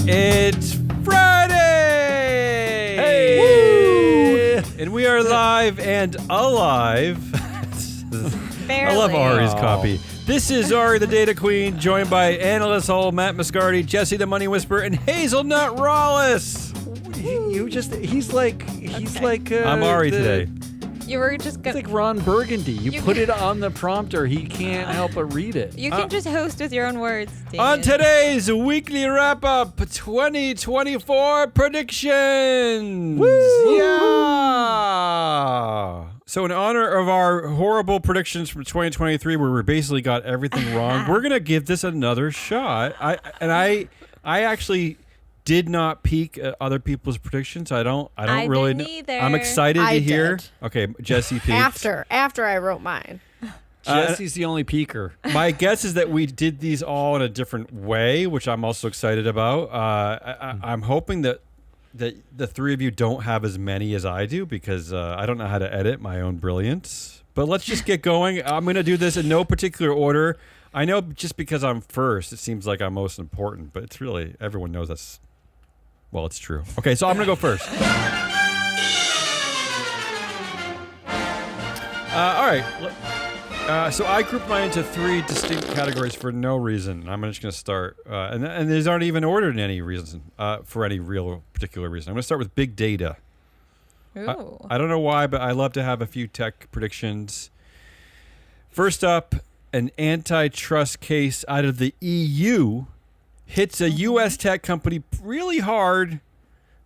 It's Friday! Hey! Woo! And we are live and alive. Barely. I love Ari's copy. This is Ari, the Data Queen, joined by Analyst Hull, Matt Mascardi, Jesse the Money Whisperer, and Hazelnut Rawless. He's like I'm Ari today. You were just It's gonna. like Ron Burgundy. You put it on the prompter, he can't help but read it. You can just host with your own words. Damien. On today's weekly wrap-up, 2024 predictions. Woo! Yeah. So in honor of our horrible predictions from 2023, where we basically got everything wrong, we're gonna give this another shot. I actually did not peek at other people's predictions. I don't really didn't know. either. I'm excited to hear. did. Okay, Jesse peeked. After I wrote mine. Jesse's the only peeker. My guess is that we did these all in a different way, which I'm also excited about. I'm hoping that the three of you don't have as many as I do, because I don't know how to edit my own brilliance. But let's just get going. I'm going to do this in no particular order. I know just because I'm first, it seems like I'm most important, but it's really, everyone knows that's, well, it's true. Okay, so I'm going to go first. All right. So I grouped mine into three distinct categories for no reason. I'm just going to start, and these aren't even ordered in any reason, for any real particular reason. I'm going to start with big data. Ooh. I don't know why, but I love to have a few tech predictions. First up, an antitrust case out of the EU hits a U.S. tech company really hard,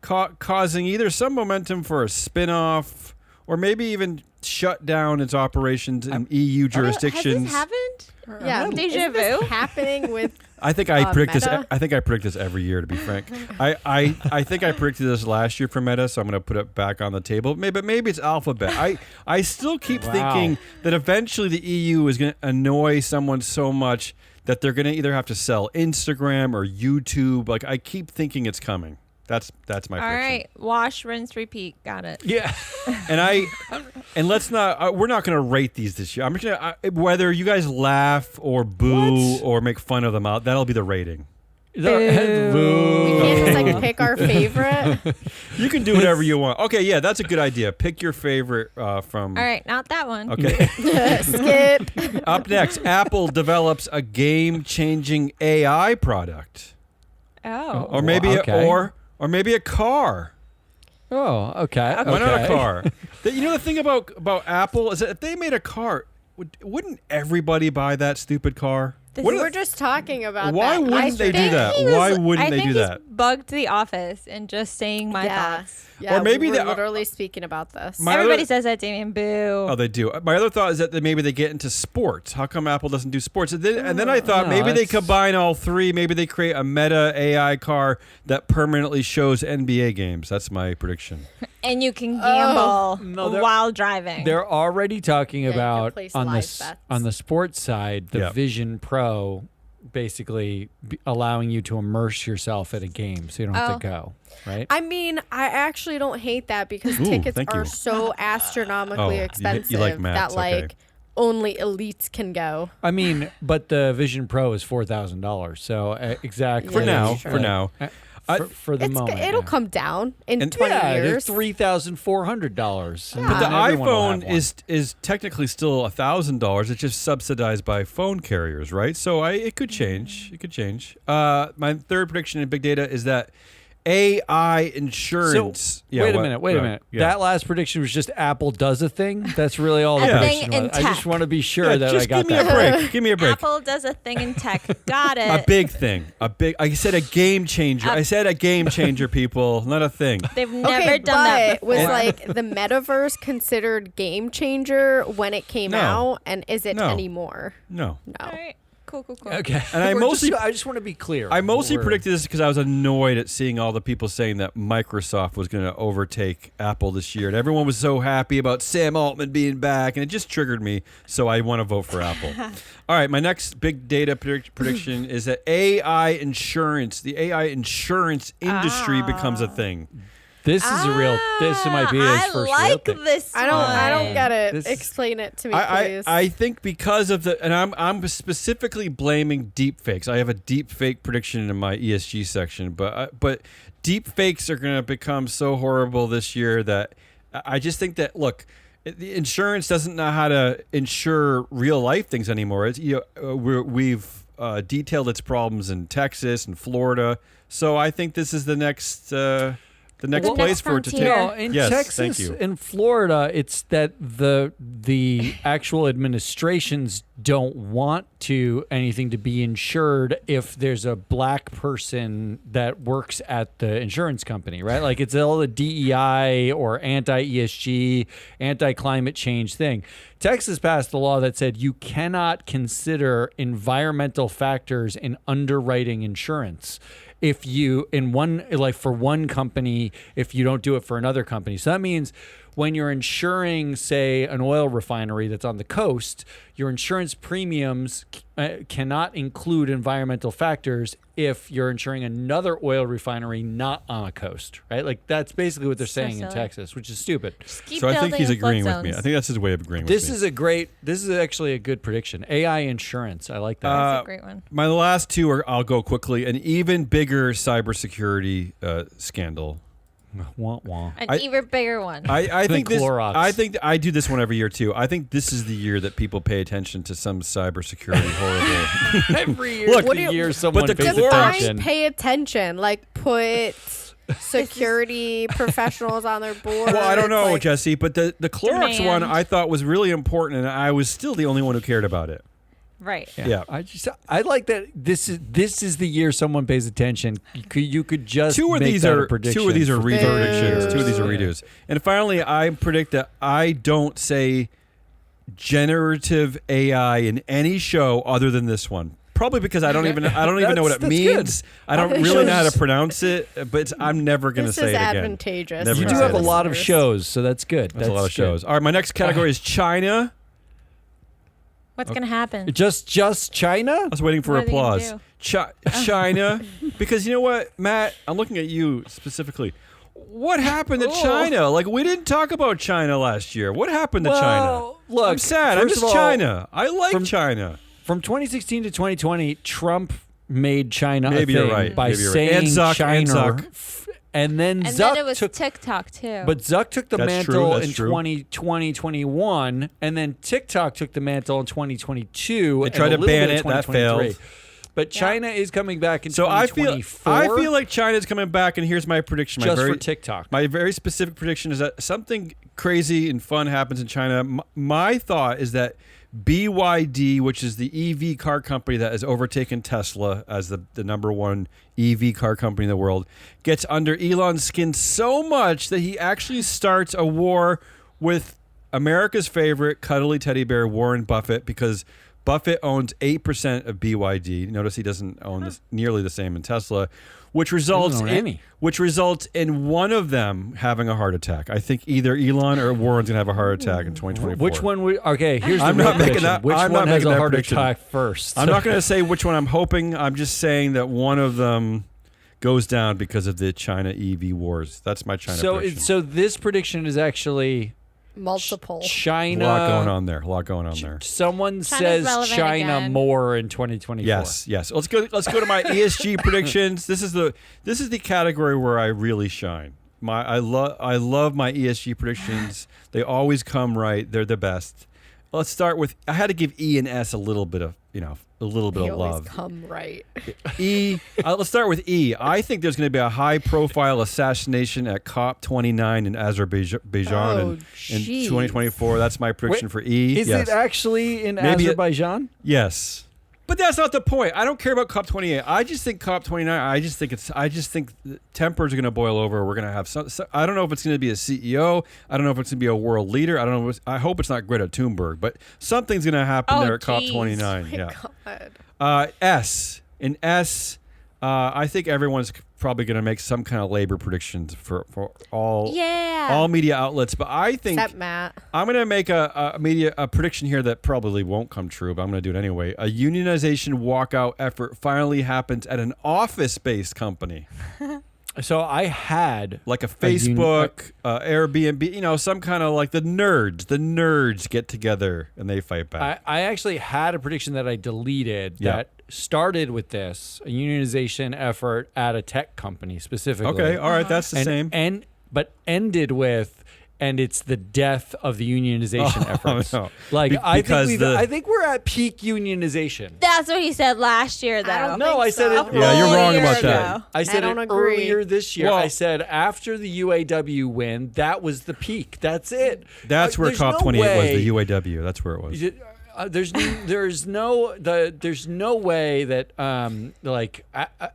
causing either some momentum for a spin-off or maybe even shut down its operations in EU jurisdictions. Has this happened? Yeah, Deja isn't this vu? happening with? I think I predict this. Meta? I think I predict this every year. To be frank, I think I predicted this last year for Meta, so I'm going to put it back on the table. Maybe it's Alphabet. I still keep thinking that eventually the EU is going to annoy someone so much that they're going to either have to sell Instagram or YouTube. Like, I keep thinking it's coming. That's my prediction. All right. Wash, rinse, repeat. Got it. Yeah. And let's not. We're not going to rate these this year. I'm just gonna whether you guys laugh or boo or make fun of them out. That'll be the rating. We can't just like pick our favorite. You can do whatever you want. Okay, yeah, that's a good idea. Pick your favorite from. All right. Not that one. Okay. Skip. Up next, Apple develops a game-changing AI product, Oh. or maybe Okay. or maybe a car. Oh, okay. Why not a car? You know, the thing about Apple is that if they made a car, wouldn't everybody buy that stupid car? We're just talking about Why that. wouldn't they do that? Why wouldn't they do that? I think he's bugged the office and just saying my thoughts. Yeah, Or maybe we're they- literally speaking about this. Everybody says that, Damien. Boo. Oh, they do. My other thought is that maybe they get into sports. How come Apple doesn't do sports? And then I thought maybe they combine all three. Maybe they create a Meta AI car that permanently shows NBA games. That's my prediction. And you can gamble No, while driving. They're already talking you can about place on live the bets. on the sports side, the Yeah. Vision Pro, basically allowing you to immerse yourself at a game, so you don't have to go. Right? I mean, I actually don't hate that because Ooh, tickets thank are you. so astronomically Oh, expensive you like Max, that like okay. only elites can go. I mean, but the Vision Pro is $4,000. So exactly For now. sure. For now. for the moment, It'll yeah. come down in And- 20 Yeah, they're years. $3,400. Yeah. But the And everyone will iPhone have one. is technically still $1,000. It's just subsidized by phone carriers, right? So it could change. It could change. My third prediction in big data is that AI insurance. So, wait a minute. Yeah. That last prediction was just Apple does a thing. That's really all the A prediction thing was. in I just tech. want to be sure Yeah, that just I got give me that. a break. Give me a break. Apple does a thing in tech. Got it. A big thing. I said a game changer. I said a game changer, people, not a thing. They've never Okay, done that but before. was like the metaverse considered game changer when it came No. out, and is it No. anymore? No. No. All right. Cool. Okay. And I I just want to be clear. I mostly We're- predicted this because I was annoyed at seeing all the people saying that Microsoft was going to overtake Apple this year. And everyone was so happy about Sam Altman being back. And it just triggered me. So I want to vote for Apple. All right. My next big data prediction is that the AI insurance industry becomes a thing. This is a real. This might be his I first like real thing. this I don't one. get it. This- Explain it to me, I please. think because of and I'm specifically blaming deep fakes. I have a deep fake prediction in my ESG section, but deep fakes are going to become so horrible this year that I just think that look, the insurance doesn't know how to insure real life things anymore. It's we've detailed its problems in Texas and Florida, so I think this is the next. The next The place next for it to take. frontier. No, in Yes, thank Texas you. and Florida, it's that the actual administrations don't want anything to be insured if there's a black person that works at the insurance company, right? Like it's all the DEI or anti-ESG, anti-climate change thing. Texas passed a law that said you cannot consider environmental factors in underwriting insurance. If you for one company, if you don't do it for another company. So that means when you're insuring, say, an oil refinery that's on the coast, your insurance premiums cannot include environmental factors if you're insuring another oil refinery not on a coast, right? Like that's basically what they're saying in silly. Texas, which is stupid. Just keep So I think building he's in flood agreeing with me. zones. I think that's his way of agreeing This with me. is actually a good prediction. AI insurance. I like that. That's a great one. My last two I'll go quickly. An even bigger cybersecurity scandal. Wah, wah. An I- even bigger one. I think this. Clorox. I think I do this one every year too. I think this is the year that people pay attention to some cybersecurity horrible. Every year, Look, the year someone the pays Clorox- attention. Pay attention. Like put security professionals on their board. Well, I don't know, like, Jesse, but the Clorox one Demand. I thought was really important, and I was still the only one who cared about it. right. Yeah. I like that. This is the year someone pays attention. You could just Two of make these that a are prediction two of these are for predictions. years. Two of these are redos. And finally, I predict that I don't say generative AI in any show other than this one. Probably because I don't even know what it That's means. good. I don't Okay, really know how shows- to pronounce it, but I'm never going to This say is it again. advantageous. Never You gonna do say have a this. lot of listeners. shows, so that's good. That's a lot of good. shows. All right, my next category is China. What's gonna happen? Just China? I was waiting for What are they gonna applause. do? China, because you know what, Matt, I'm looking at you specifically. What happened to Oh. China? Like we didn't talk about China last year. What happened to China? Well, look, I'm sad. I first miss of all, China. I like from- China. From 2016 to 2020, Trump made China Maybe a you're thing right. by Maybe you're right. saying And Zuck, and China, Zuck. and then And Zuck then it was took. TikTok too. But Zuck took the That's true, mantle that's in true. 2020, 21, and then TikTok took the mantle in 2022. They and tried a to little ban bit of it, that 2023. failed. But China is coming back in So I feel 2024. like China's coming back, and here's my prediction. just for TikTok. My very specific prediction is that something crazy and fun happens in China. My thought is that BYD, which is the EV car company that has overtaken Tesla as the number one EV car company in the world, gets under Elon's skin so much that he actually starts a war with America's favorite cuddly teddy bear, Warren Buffett, because Buffett owns 8% of BYD. Notice he doesn't own nearly the same in Tesla, which results own in any. which results in one of them having a heart attack. I think either Elon or Warren's gonna have a heart attack in 2024. Which one? Okay, here's I'm the not real making prediction. that- Which I'm one not has making a that heart prediction. attack first? I'm not going to say which one I'm hoping. I'm just saying that one of them goes down because of the China EV wars. That's my China prediction. So this prediction is actually multiple. a China. lot going on there. A lot going on there. Someone China's says relevant China again. more in 2024. Yes, yes. Let's go to my ESG predictions. This is the category where I really shine. I love my ESG predictions. They always come right. They're the best. Let's start with I had to give E and S a little bit of They of always love. come right. E. Let's start with E. I think there's going to be a high-profile assassination at COP29 in Azerbaijan Oh, in jeez. 2024. That's my prediction Wait, for E. Is yes. it actually in Maybe Azerbaijan? Yes. But that's not the point. I don't care about COP28. I just think COP29. I just think tempers are going to boil over. We're going to have some. I don't know if it's going to be a CEO. I don't know if it's going to be a world leader. I don't know. I hope it's not Greta Thunberg. But something's going to happen Oh, there at geez. COP29. Yeah. God. S. In S, I think everyone's probably going to make some kind of labor predictions for all media outlets. But I think Except Matt. I'm going to make a prediction here that probably won't come true, but I'm going to do it anyway. A unionization walkout effort finally happens at an office-based company. So I had Like a Facebook, Airbnb, some kind of like the nerds get together and they fight back. I actually had a prediction that I deleted that started with this, a unionization effort at a tech company specifically. Okay, all right, that's the same. But ended with, and it's the death of the unionization efforts. No. Like I Because think we're at peak unionization. That's what he said last year, though. I don't No, think I said so. it. Yeah, you're wrong year about that. ago. I said don't it agree. earlier this year. Well- I said after the UAW win, that was the peak. That's it. That's where There's COP28 no was, way- the UAW. That's where it was. there's no way that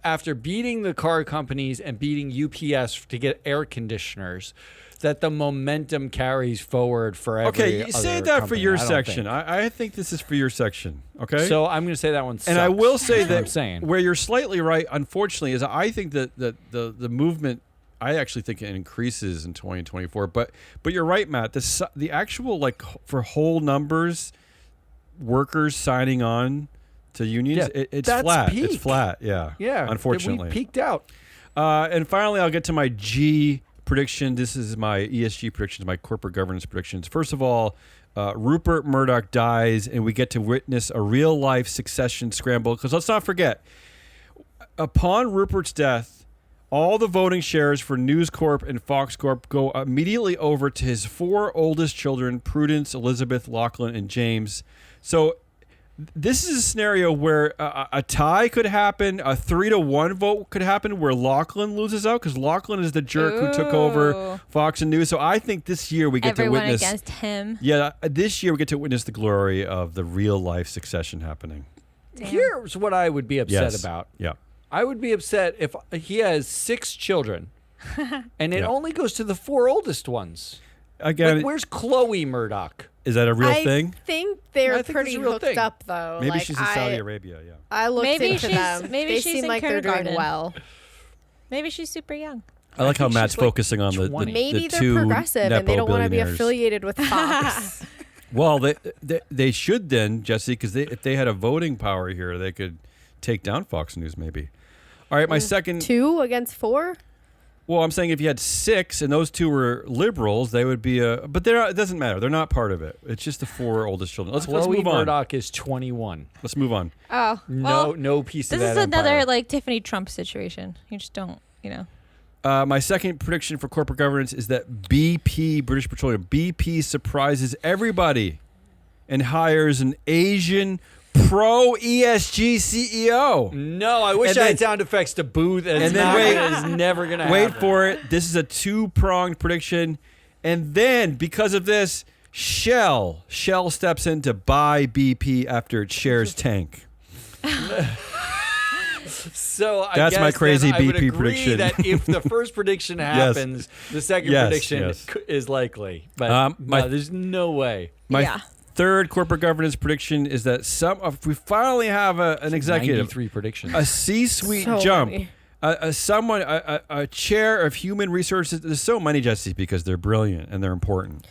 after beating the car companies and beating UPS to get air conditioners, that the momentum carries forward for every Okay, you other say that for company. your I don't section. think. I think this is for your section. Okay. So I'm going to say that one sucks. And I will say That's what I'm that saying. where you're slightly right, unfortunately, is I think that the movement, I actually think it increases in 2024. But you're right, Matt. The actual for whole numbers, workers signing on to unions, it's that's flat. peak. It's flat. Yeah. Yeah, Unfortunately, we peaked out. And finally, I'll get to my G prediction. This is my ESG predictions, my corporate governance predictions. First of all, Rupert Murdoch dies, and we get to witness a real-life succession scramble. Because let's not forget, upon Rupert's death, all the voting shares for News Corp and Fox Corp go immediately over to his 4 oldest children, Prudence, Elizabeth, Lachlan, and James. So this is a scenario where a tie could happen, a 3-1 vote could happen where Lachlan loses out because Lachlan is the jerk who took over Fox and News. So I think this year we get Everyone to witness against him. Yeah, this year we get to witness the glory of the real life succession happening. Damn. Here's what I would be upset about. Yeah. I would be upset if he has 6 children and it Yeah. only goes to the 4 oldest ones. Again, Like, where's Chloe Murdoch? is that a real thing? I think they're I think it's pretty a real hooked thing. up, though. Maybe Like, she's in Saudi Arabia, yeah. I looked Maybe into she's- them. maybe they she's seem in like they're doing kindergarten. well. Maybe she's super young. I like how think Matt's she's, like, focusing on the 20. Maybe the they're two progressive and they Nepo don't want to be billionaires. affiliated with Fox. Well, they should then, Jesse, because if they had a voting power here, they could take down Fox News maybe. All right, my second. 2 against 4? Well, I'm saying if you had 6 and those 2 were liberals, they would be a. But they're not, it doesn't matter. They're not part of it. It's just the 4 oldest children. Let's Chloe move on. Murdoch is 21. Let's move on. Oh, well, No piece of this that is another empire. like Tiffany Trump situation. You just don't, My second prediction for corporate governance is that BP, British Petroleum, BP surprises everybody and hires an Asian pro ESG CEO. No, I wish And I then- had sound effects to boo. That and then wait. It's never gonna Wait happen. for it. This is a 2-pronged prediction. And then, because of this, Shell steps in to buy BP after its shares tank. So I That's guess my crazy then I would BP agree prediction. that if the first prediction happens, the second Yes, prediction yes. is likely. But my- there's no way. My Yeah. third corporate governance prediction is that if we finally have an executive, 93 predictions. a C-suite So jump, many. a chair of human resources. There's so many, Jesse, because they're brilliant and they're important.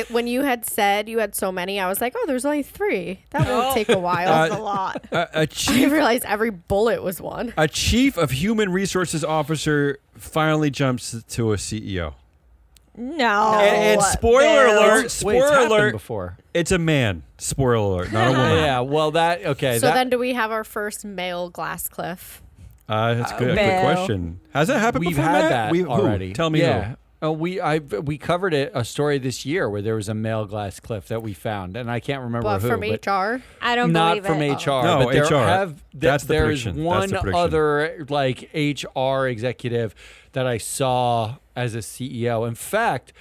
When you had said you had so many, I was like, oh, there's only 3. That won't take a while. a lot. A I chief, realized every bullet was one. a chief of human resources officer finally jumps to a CEO. No. And spoiler Bill. alert, Wait, it's spoiler happened alert, before. it's a man. Spoiler alert, not a woman. Yeah, well, okay. So then do we have our first male Glasscliff? That's a good Bill. question. Has that happened we've before, had Matt? that Who? already. Tell me yeah. We covered a story this year where there was a male glass cliff that we found, and I can't remember But who. from but HR? I don't not believe from it. HR. No, but there HR. That's the there's prediction. That's one the prediction. other like HR executive that I saw as a CEO. In fact,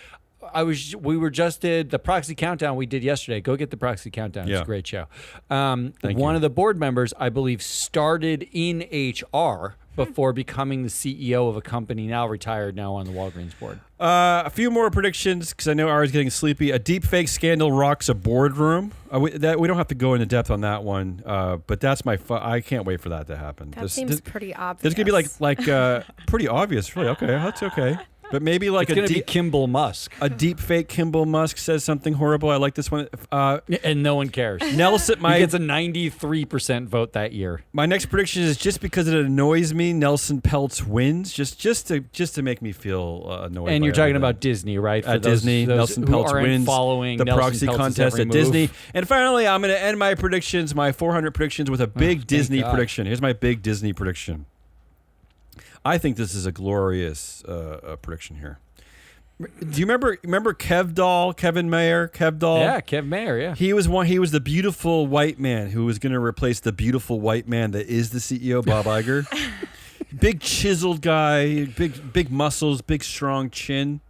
we were just did the proxy countdown we did yesterday. Go get the proxy countdown. It's Yeah. a great show. Thank One you. of the board members, I believe, started in HR before becoming the CEO of a company now retired now on the Walgreens board. A few more predictions because I know Ari's getting sleepy. A deep fake scandal rocks a boardroom. We don't have to go into depth on that one, but that's I can't wait for that to happen. That seems pretty obvious. There's gonna be like pretty obvious, really. Okay, that's okay. But maybe like It's going to be Kimball Musk. a deep fake Kimball Musk says something horrible. I like this one. And no one cares. Nelson, He gets a 93% vote that year. my next prediction is just because it annoys me. Nelson Peltz wins, just to make me feel annoyed. And by you're talking everything. about Disney, right? At Disney, Nelson who Peltz aren't wins following the Nelson proxy Peltz's contest every at move. Disney. And finally, I'm going to end my predictions, my 400 predictions, with a big Disney God. prediction. Here's my big Disney prediction. I think this is a glorious prediction here. Do you remember Kevin Mayer? Yeah, Kev Mayer, yeah. He was the beautiful white man who was going to replace the beautiful white man that is the CEO, Bob Iger. Big chiseled guy, big muscles, big strong chin.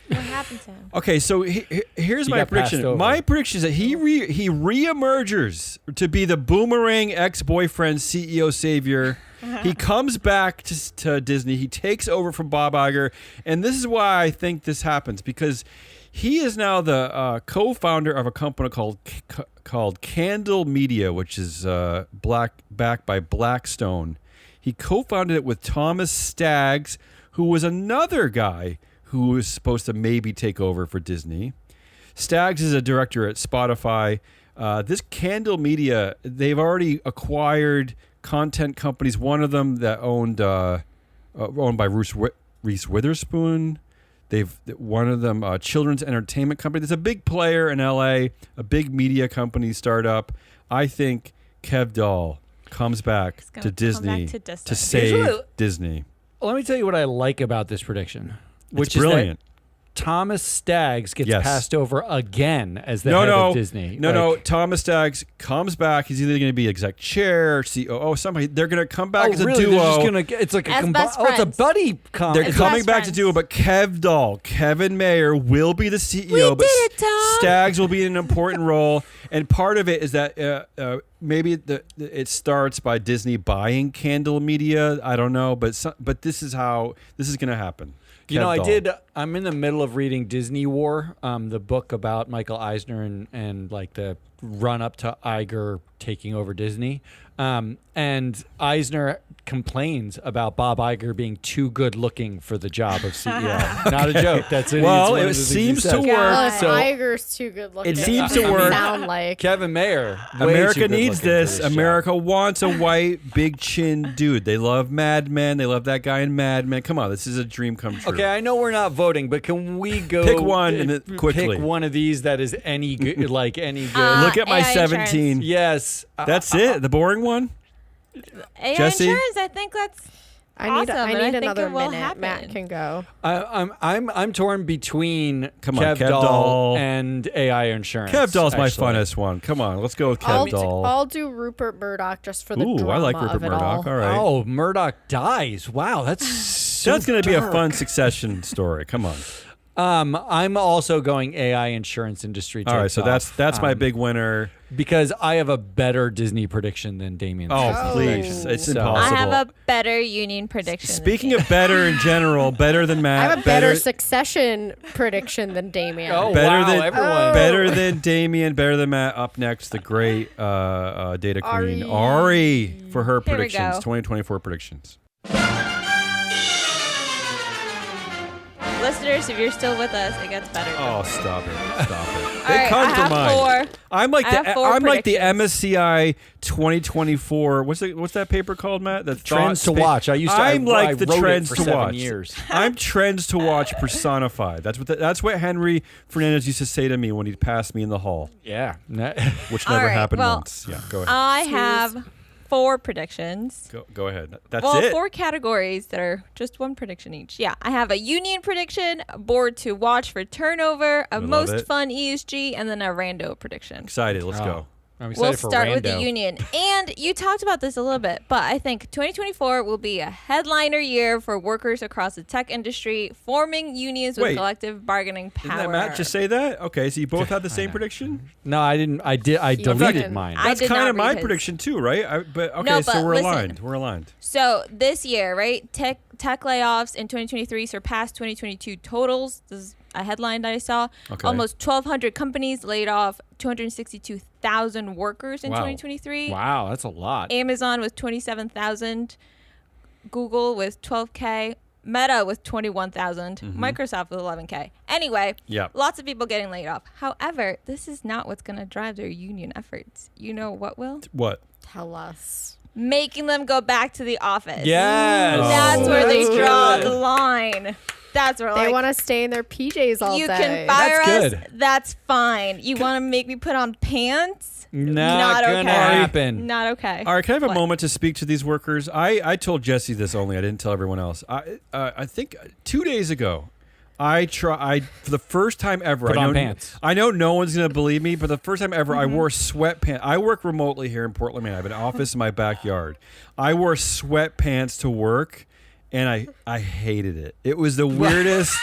What happened to him? Okay, so here's He my got passed prediction. over. My prediction is that he reemerges to be the boomerang ex-boyfriend CEO savior. He comes back to Disney. He takes over from Bob Iger, and this is why I think this happens, because he is now the co-founder of a company called Candle Media, which is backed by Blackstone. He co-founded it with Thomas Staggs, who was another guy who was supposed to maybe take over for Disney. Staggs is a director at Spotify. This Candle Media, they've already acquired content companies. One of them that owned by Reese Witherspoon. One of them children's entertainment company. There's a big player in LA, a big media company startup. I think Kev Dahl comes back gonna to come Disney back to Disney. to save Here's what Disney. Let me tell you what I like about this prediction, which It's is brilliant. that Thomas Staggs gets Yes. passed over again as the head of Disney. No. Thomas Staggs comes back. He's either going to be exec chair, COO, somebody. They're going to come back as a really? duo. They're just gonna, it's like As a best it's a friends. buddy comedy. They're As coming best back friends. to duo, but Kev Dahl, Kevin Mayer will be the CEO, We but did it, Tom. Staggs will be in an important role. And part of it is that maybe it starts by Disney buying Candle Media. I don't know, but this is how this is going to happen. You know, Kev Dahl. I'm in the middle of reading Disney War, the book about Michael Eisner and like the run up to Iger taking over Disney. And Eisner complains about Bob Iger being too good looking for the job of CEO. Not a joke. That's it. Well, it's one it of the things he seems to says. work. Well, if So- Iger's too good looking. It seems to doesn't work. Sound like Kevin Mayer. way too America good needs looking for this. job. America wants a white, big chin dude. They love Mad Men. They love that guy in Mad Men. Come on, this is a dream come true. Okay, I know we're not voting, but can we go Pick one and then quickly. pick one of these that is any good, like any good? Look at my AI 17. Yes, That's it. The boring one. AI Jesse? insurance, I think that's I need awesome, and I I need think another it will minute. happen. Matt can go. I'm torn between Come on, Kev Kev Dahl Dahl. and AI insurance. Kev Dahl's my actually. funnest one. Come on, let's go with Kev I'll Dahl. I'll do Rupert Murdoch just for the Ooh, drama I like Rupert of it Murdoch. all. All right. Oh, Murdoch dies. Wow, that's so That's going to be a dark. fun Succession story. Come on. I'm also going AI insurance industry. All right, takes so off, that's my big winner. because I have a better Disney prediction than Damien. Oh, please. It's So- impossible. I have a better union prediction. than Speaking you. of better in general, better than Matt. I have a better Succession prediction than Damien. Oh, better wow, than everyone. better than Damien, better than Matt. Up next, the great data queen Ari for her Here we predictions, go. 2024 predictions. Listeners, if you're still with us, it gets better. Oh, stop it! Stop it! All They right, come I to have mind. four. I'm like I have the four I'm like the predictions. MSCI 2024. What's that paper called, Matt? The Trends thought to watch. I used to. I'm I like the wrote it trends for to 7 watch. years. I'm trends to watch personified. That's what Henry Fernandez used to say to me when he'd pass me in the hall, Yeah. which All never right, happened well, once. Yeah, go ahead. I have 4 predictions. Go ahead. That's Well, it. 4 categories that are just one prediction each. Yeah, I have a union prediction, a board to watch for turnover, a love most it. fun ESG, and then a rando prediction. Excited. Let's go. I'm We'll excited for start with the Rando. union. And you talked about this a little bit, but I think 2024 will be a headliner year for workers across the tech industry, forming unions with Wait. collective bargaining power. Didn't that Matt just say that? Okay, so you both had the same prediction. No, I didn't. I did. I You deleted didn't. mine. I That's did kind not of my read his. prediction too, right? But okay, No, so but we're listen. aligned. We're aligned. So this year, right, tech layoffs in 2023 surpassed 2022 totals. This is a headline that I saw. Okay. Almost 1,200 companies laid off 262,000 workers in Wow. 2023. Wow, that's a lot. Amazon with 27,000. Google with 12K. Meta with 21,000, Microsoft with 11K. Anyway, Yeah. lots of people getting laid off. However, this is not what's going to drive their union efforts. You know what will? What? Tell us. Making them go back to the office. Yes. That's where they That's draw good. the line. That's where They like, want to stay in their PJs all you day. can fire That's us. good. That's fine. You want to make me put on pants? Not okay. gonna happen. Not okay. All right, can I have a What? moment to speak to these workers? I told Jesse this only. I didn't tell everyone else. I think 2 days ago, I for the first time ever. Put I know, on pants. I know no one's gonna believe me, but the first time ever, I wore sweatpants. I work remotely here in Portland, Maine. I have an office in my backyard. I wore sweatpants to work, and I hated it. It was the weirdest.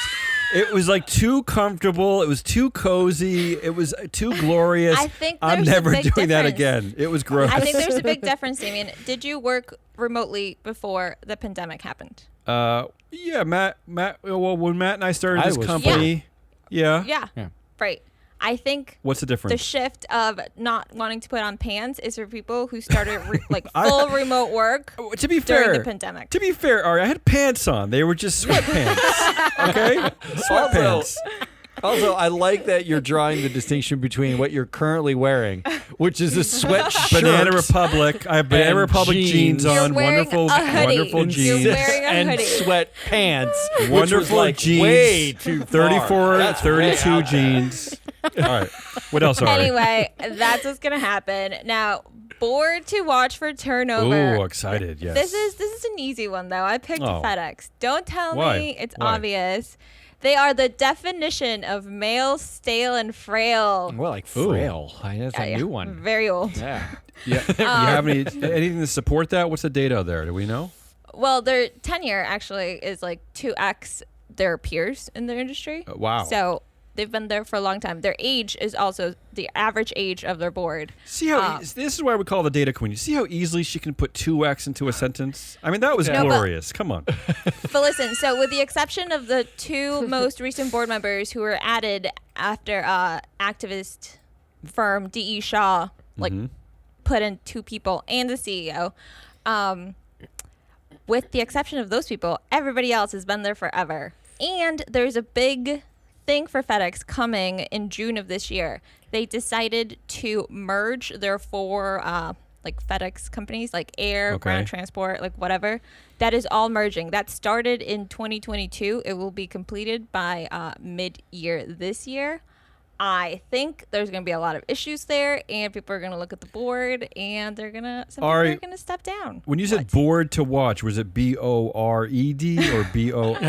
It was like too comfortable. It was too cozy. It was too glorious. I think I'm there's a never big doing that difference. again. It was gross. I think there's a big difference, Damien. Did you work remotely before the pandemic happened? Yeah, Matt. Well, when Matt and I started I this was company, yeah. Yeah. Yeah. Right. I think What's the the difference? shift of not wanting to put on pants is for people who started full remote work To be during fair, the pandemic. To be fair, Ari, I had pants on. They were just sweatpants. Okay, sweatpants. Also, I like that you're drawing the distinction between what you're currently wearing, which is a sweatshirt. Banana Republic. I have Banana And Republic jeans jeans. You're on. wearing Wonderful, a hoodie. wonderful You're jeans. wearing a and hoodie. sweatpants. which was Wonderful like jeans. Way too far. 34, That's way 32 out there. jeans. All right. What else, Ari? Anyway, that's what's gonna happen. Now, board to watch for turnover. Ooh, excited. Yes. This is an easy one though. I picked Oh. FedEx. Don't tell Why? me it's Why? obvious. They are the definition of male, stale, and frail. Well, like frail. That's a Yeah, new one. Very old. Yeah. Yeah. You have anything to support that? What's the data there? Do we know? Well, their tenure actually is like 2x their peers in their industry. Wow. So they've been there for a long time. Their age is also the average age of their board. See how this is why we call the data queen. You see how easily she can put 2x into a sentence? I mean, that was No, but- glorious. Come on. But listen, so with the exception of the two most recent board members who were added after activist firm D.E. Shaw put in two people and the CEO, with the exception of those people, everybody else has been there forever. And there's a big thing for FedEx coming in June of this year. They decided to merge their four like FedEx companies, like air, Okay. ground transport, like whatever. That is all merging. That started in 2022. It will be completed by mid-year this year. I think there's going to be a lot of issues there, and people are going to look at the board, and some people are going to step down. When you said board to watch, was it BORED or BOARD?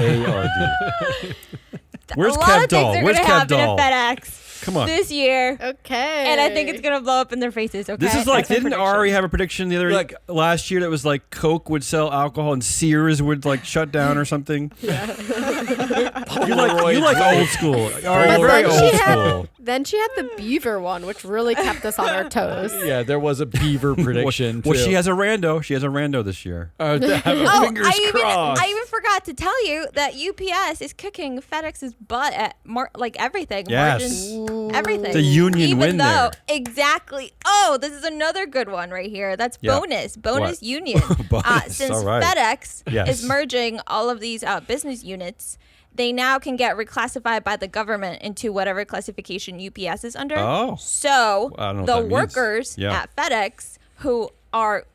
Where's a lot Kev of things Dahl? are Where's going to Kev happen Dahl? at FedEx Come on. this year, Okay. and I think it's going to blow up in their faces. Okay, This is like, That's my didn't prediction. Ari have a prediction the other last year that was like Coke would sell alcohol and Sears would like shut down or something? You like old school. Ari, But you're very then old she had- school. Then she had the beaver one, which really kept us on our toes. Yeah, there was a beaver prediction. Well, too. she has a rando. She has a rando this year. Fingers crossed. I even forgot to tell you that UPS is kicking FedEx's butt at everything. Yes. Margins, everything. The union even win though, there. Exactly. Oh, this is another good one right here. That's Yeah. bonus What? union. Bonus, Since all right. FedEx Yes. is merging all of these business units, they now can get reclassified by the government into whatever classification UPS is under. Oh. So I don't know what the that means. workers Yeah. at FedEx who are,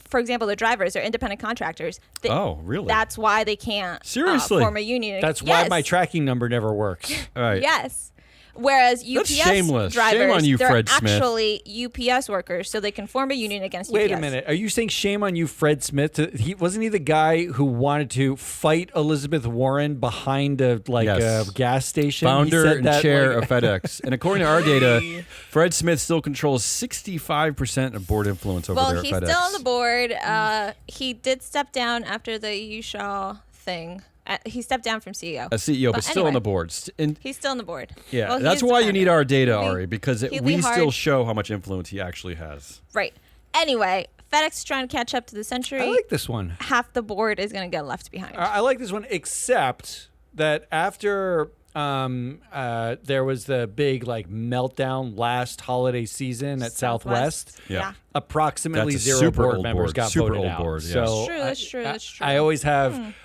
for example, the drivers are independent contractors. Oh, really? That's why they can't Seriously? form a union. That's why Yes. my tracking number never works. All right. Yes. Whereas That's UPS shameless. Shame drivers, on you, they're Fred Smith. actually UPS workers, so they can form a union against Wait UPS. a minute. Are you saying shame on you, Fred Smith? Wasn't he the guy who wanted to fight Elizabeth Warren behind a Yes. a gas station? He Founder said and that, chair like- of FedEx. And according to our data, Fred Smith still controls 65% of board influence over Well, there he's at FedEx. still on the board. He did step down after the Shaw thing. He stepped down from CEO. A CEO, but still on anyway, the boards. And He's still on the board. yeah, Well, he that's is why you need department. our data, He'll be- Ari, because he'll we be still hard. show how much influence he actually has. Right. Anyway, FedEx is trying to catch up to the century. I like this one. Half the board is going to get left behind. I like this one, except that after there was the big like meltdown last holiday season at Southwest. Yeah. Approximately That's a 0 super board old members board. got Super voted old out. board, yeah. So That's true. That's true. I always have.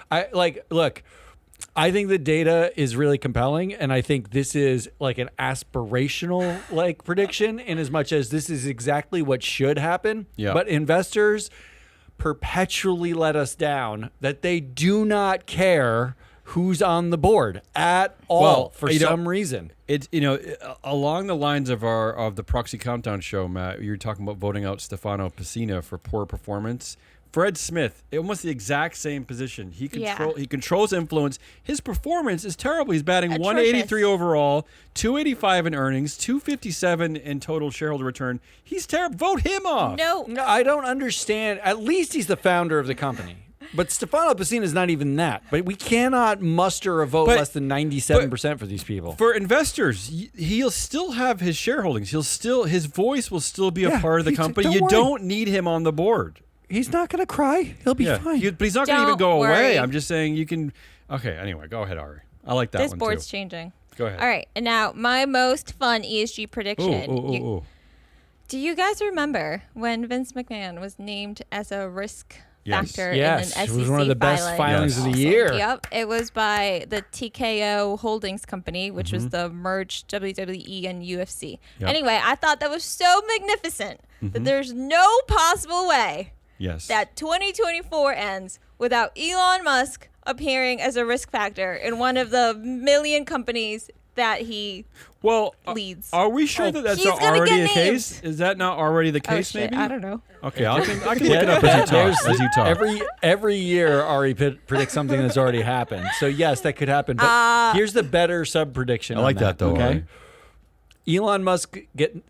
Look. I think the data is really compelling, and I think this is like an aspirational like prediction in as much as this is exactly what should happen. Yeah. But investors perpetually let us down that they do not care who's on the board at all Well, for you know, some reason. It's along the lines of the Proxy Countdown show, Matt. You're talking about voting out Stefano Pessina for poor performance. Fred Smith, almost the exact same position. He controls influence. His performance is terrible. He's batting Atrocious. 183 overall, 285 in earnings, 257 in total shareholder return. He's terrible. Vote him off. No. No, I don't understand. At least he's the founder of the company. But Stefano Pessina is not even that. But we cannot muster a vote less than 97% for these people. For investors, he'll still have his shareholdings. His voice will still be a part of the company. You don't need him on the board. He's not going to cry. He'll be fine. But he's not going to even Don't go away. worry. I'm just saying you can. Okay, anyway, go ahead, Ari. I like that This one board's too. changing. Go ahead. All right, and now my most fun ESG prediction. Ooh. Do you guys remember when Vince McMahon was named as a risk Yes. factor in Yes, an SEC it was one of the best filing? filings of the Awesome. year. Yep, it was by the TKO Holdings Company, which was the merged WWE and UFC. Yep. Anyway, I thought that was so magnificent that there's no possible way Yes. that 2024 ends without Elon Musk appearing as a risk factor in one of the million companies that he leads. Are we sure that that's He's not gonna already get the case? Is that not already the Oh, case? shit, Maybe. I don't know. Okay, I can look it up as you talk. Every year, Ari predicts something that's already happened. So yes, that could happen. But here's the better sub prediction. I like that though. Okay, Ari. Elon Musk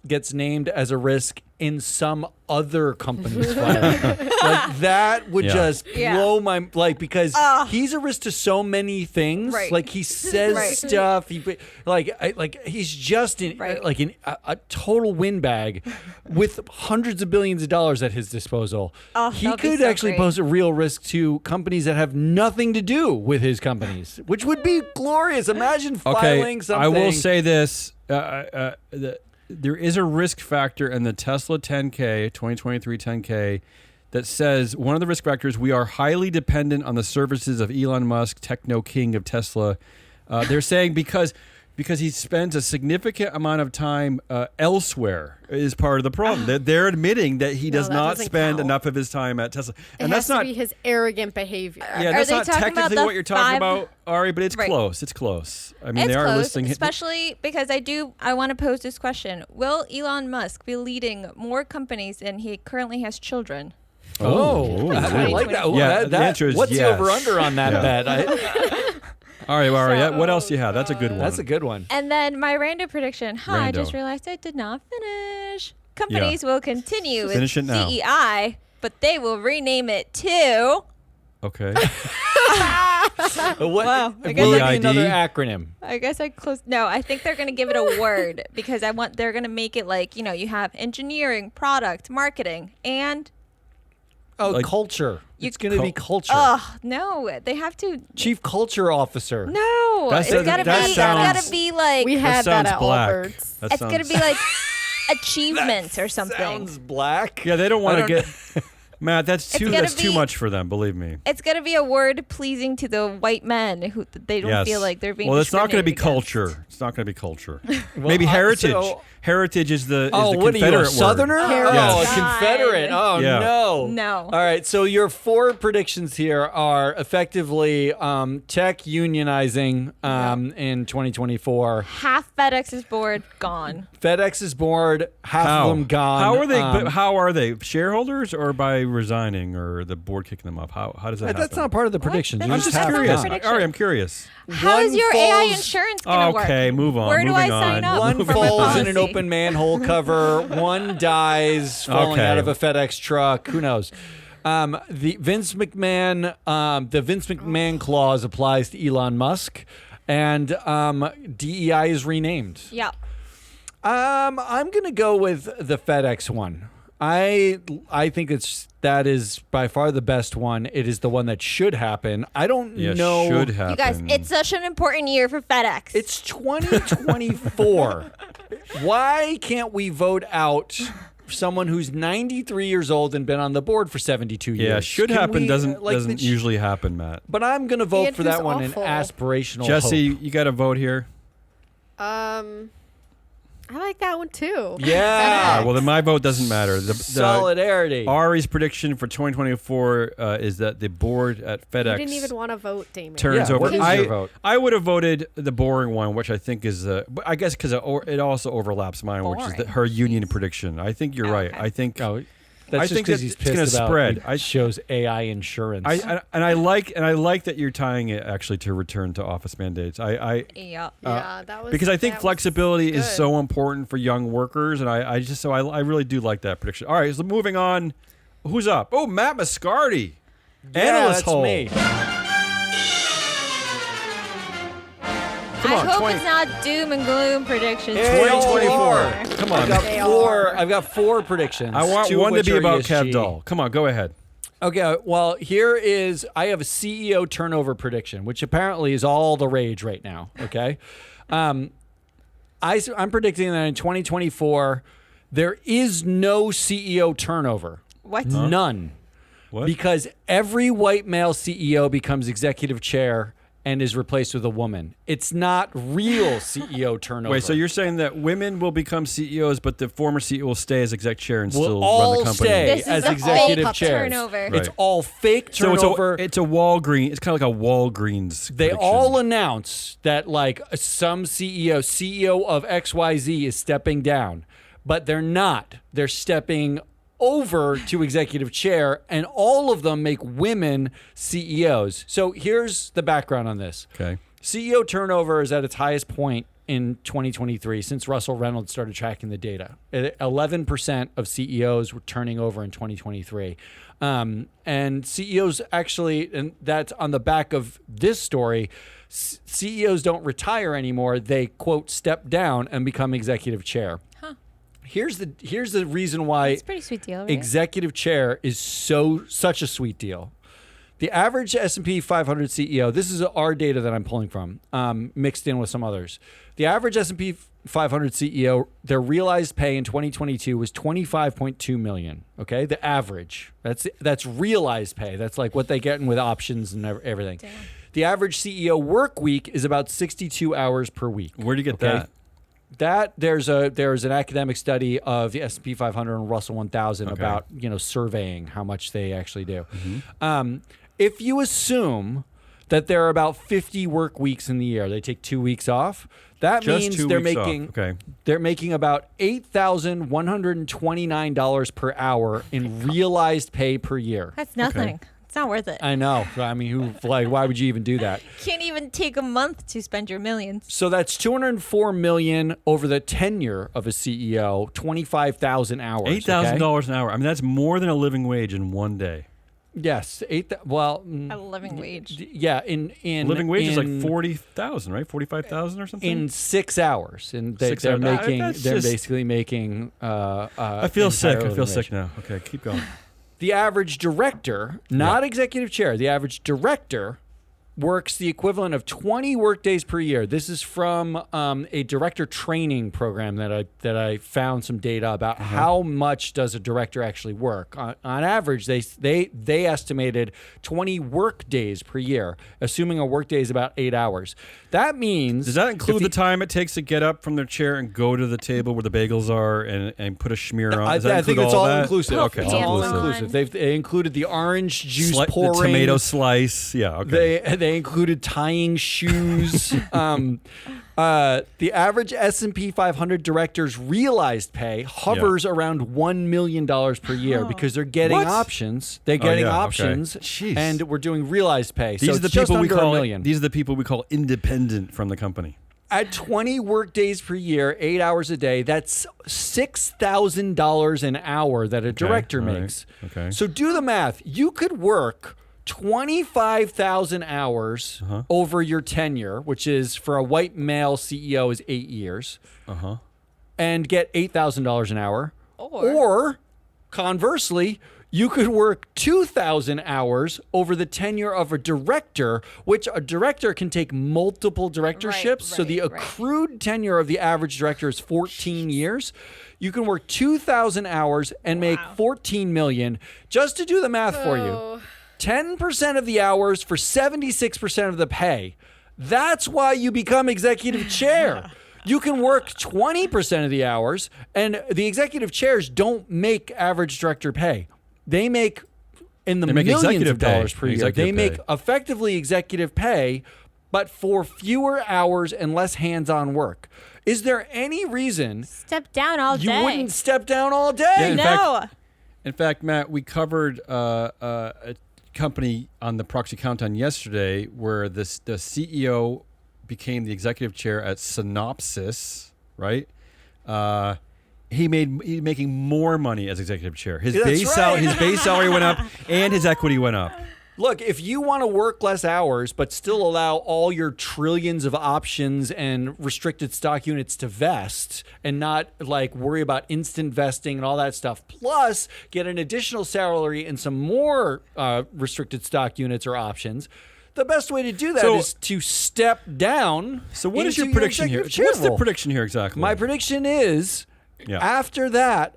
gets named as a risk in some other company's filing. Like that would just blow my because he's a risk to so many things. Right. Like he says stuff. He's just in a total windbag with hundreds of billions of dollars at his disposal. He that'd be could so actually great. pose a real risk to companies that have nothing to do with his companies, which would be glorious. Imagine filing something. I will say this. There is a risk factor in the Tesla 10K, 2023 10K, that says one of the risk factors, we are highly dependent on the services of Elon Musk, techno king of Tesla. They're saying because he spends a significant amount of time elsewhere is part of the problem. They're admitting that he does that not doesn't spend count. enough of his time at Tesla. It And has that's not to be his arrogant behavior. Yeah, that's they not talking about technically the what you're talking 5 about, Ari, but it's Right. close. It's close. I mean, It's they are close, listing especially because I want to pose this question. Will Elon Musk be leading more companies than he currently has children? Oh, I like that. Yeah, the answer is what's yes. the over under on that Yeah. bet? All right, Ari, what else do you have? That's a good one. That's a good one. And then my random prediction. I Rando. just realized I did not finish. Companies will continue with Finish it now. DEI, but they will rename it to... Okay. Wow. I guess Will it be I- another EID? acronym? I guess I closed. No, I think they're going to give it a word because they're going to make it like, you have engineering, product, marketing, and... Oh, Like- culture. It's going to be culture. Oh, no, they have to... Chief Culture Officer. No, That it's sounds- got to be. that It's got sounds- to be like. We That had that sounds at black. Allbirds. That It's gonna sounds- be like achievements or something. Sounds black. Yeah, they don't want to don't- get Matt. That's too. gonna That's too be- much for them. Believe me. It's gonna be a word pleasing to the white men who they don't Yes. feel like they're being. Well, it's not going to be discriminated against. culture. It's not going to be culture. Maybe heritage. so- Heritage is the Oh, what are you, Confederate a word. Southerner? Oh, a Yes. Confederate. Oh, Yeah. no. No. All right, so your 4 predictions here are effectively tech unionizing in 2024. Half FedEx's board gone. FedEx is bored, half How? of them gone. How are they? But how are they? Shareholders or by resigning or the board kicking them up? How does that happen? That's not part of the predictions. That's You're I'm not just part of the curious. prediction. All right, I'm curious. How is One your AI falls- insurance gonna work? Okay, move on. Where do Moving I sign on. up? One for my falls in an policy? open manhole cover. One dies falling Okay. out of a FedEx truck. Who knows? The Vince McMahon clause applies to Elon Musk, and DEI is renamed. Yeah. I'm gonna go with the FedEx one. I think that is by far the best one. It is the one that should happen. I don't know. Should happen. You guys, it's such an important year for FedEx. It's 2024. Why can't we vote out someone who's 93 years old and been on the board for 72 years? Yeah, should Can happen we, doesn't usually happen, Matt. But I'm going to vote Ian, for that who's one awful. in aspirational Jesse, hope. you got to vote here. I like that one too. Yeah. Well, then my vote doesn't matter. Solidarity. Ari's prediction for 2024 is that the board at FedEx You didn't even want to vote, Damon. turns Yeah, over. what is your vote? I would have voted the boring one, which I think is, I guess because it also overlaps mine, which is Boring. her union prediction. I think you're right. Okay. I think. That's I just think because that he's it's gonna pissed about spread. it shows AI insurance. I like that you're tying it actually to return to office mandates. Yeah. Yeah, that was Because I think that was flexibility is good. so important for young workers, and I really do like that prediction. All right, so moving on. Who's up? Oh, Matt Mascardi, analyst that's hole. me. Come I on, hope 20 it's not doom and gloom predictions. Hey, 2024. Come on. I've got four predictions. I want two of one to which be are about ESG. Kev Dahl. Come on, go ahead. Okay, well, I have a CEO turnover prediction, which apparently is all the rage right now. Okay, I'm predicting that in 2024 there is no CEO turnover. What? None. What? Because every white male CEO becomes executive chair and is replaced with a woman. It's not real CEO turnover. Wait, so you're saying that women will become CEOs, but the former CEO will stay as exec chair and We'll still run all the company? stay This as is a executive fake chairs. turnover. Right. It's all fake So turnover. it's a Walgreens. It's kind of like a Walgreens. They prediction. all announce that like some CEO of XYZ is stepping down, but they're not. They're stepping over to executive chair, and all of them make women CEOs. So here's the background on this. Okay. CEO turnover is at its highest point in 2023 since Russell Reynolds started tracking the data. 11% of CEOs were turning over in 2023. And CEOs actually, and that's on the back of this story, CEOs don't retire anymore. They, quote, step down and become executive chair. Huh. Here's the reason why It's a pretty sweet deal, right? executive chair is such a sweet deal. The average S&P 500 CEO, this is our data that I'm pulling from, mixed in with some others. The average S&P 500 CEO, their realized pay in 2022 was $25.2 million. Okay, the average. That's realized pay. That's like what they get in with options and everything. Damn. The average CEO work week is about 62 hours per week. Where do you get Okay. that? There's an academic study of the S&P 500 and Russell 1000 Okay. about surveying how much they actually do. Mm-hmm. If you assume that there are about 50 work weeks in the year, they take 2 weeks off. That Just means 2 they're weeks off. making Okay. they're making about $8,129 per hour in realized pay per year. That's nothing. It's not worth it. I know. I mean, why would you even do that? Can't even take a month to spend your millions. So that's $204 million over the tenure of a CEO, 25,000 hours. $8,000 an hour. I mean, that's more than a living wage in one day. Yes, A living wage. yeah. In Living wage is like in- 40,000, right? 45,000 or something. in 6 hours, and 6 they're hours. making That's they're just- basically making. I feel sick. I feel sick now. Okay, keep going. The average director, not executive chair, the average director works the equivalent of 20 work days per year. This is from a director training program that I found some data about how much does a director actually work. On average, they estimated 20 work days per year, assuming a work day is about 8 hours. That means Does that include if the time it takes to get up from their chair and go to the table where the bagels are and put a schmear on? I Does that think include it's all that? inclusive. Okay, It's it's all inclusive. inclusive. They included the orange juice The pouring, tomato slice. Yeah. Okay. They included tying shoes. The average S&P 500 director's realized pay hovers around $1 million per year because they're getting What? options. They're getting yeah, okay. options, Jeez. and we're doing realized pay. These so are the it's just people we under call. $1 million. These are the people we call independent from the company. At 20 work days per year, 8 hours a day, that's $6,000 an hour that a director all right, makes. okay. So do the math. You could work 25,000 hours over your tenure, which is for a white male CEO is 8 years, and get $8,000 an hour. Or- Or Conversely, you could work 2,000 hours over the tenure of a director, which a director can take multiple directorships. So the accrued tenure of the average director is 14 years. You can work 2,000 hours and make 14 million. Just to do the math for you, 10% of the hours for 76% of the pay. That's why you become executive chair. You can work 20% of the hours, and the executive chairs don't make average director pay. They make millions of dollars per year. They make effectively executive pay, but for fewer hours and less hands-on work. Is there any reason step down all day? You wouldn't step down all day? Yeah, in fact, Matt, we covered a company on the Proxy Countdown yesterday where the CEO became the executive chair at Synopsys, right? He's making more money as executive chair. His base salary went up and his equity went up. Look, if you want to work less hours but still allow all your trillions of options and restricted stock units to vest and not like worry about instant vesting and all that stuff, plus get an additional salary and some more restricted stock units or options, the best way to do that is to step down. So what is your prediction here? What's the prediction here exactly? My prediction is after that,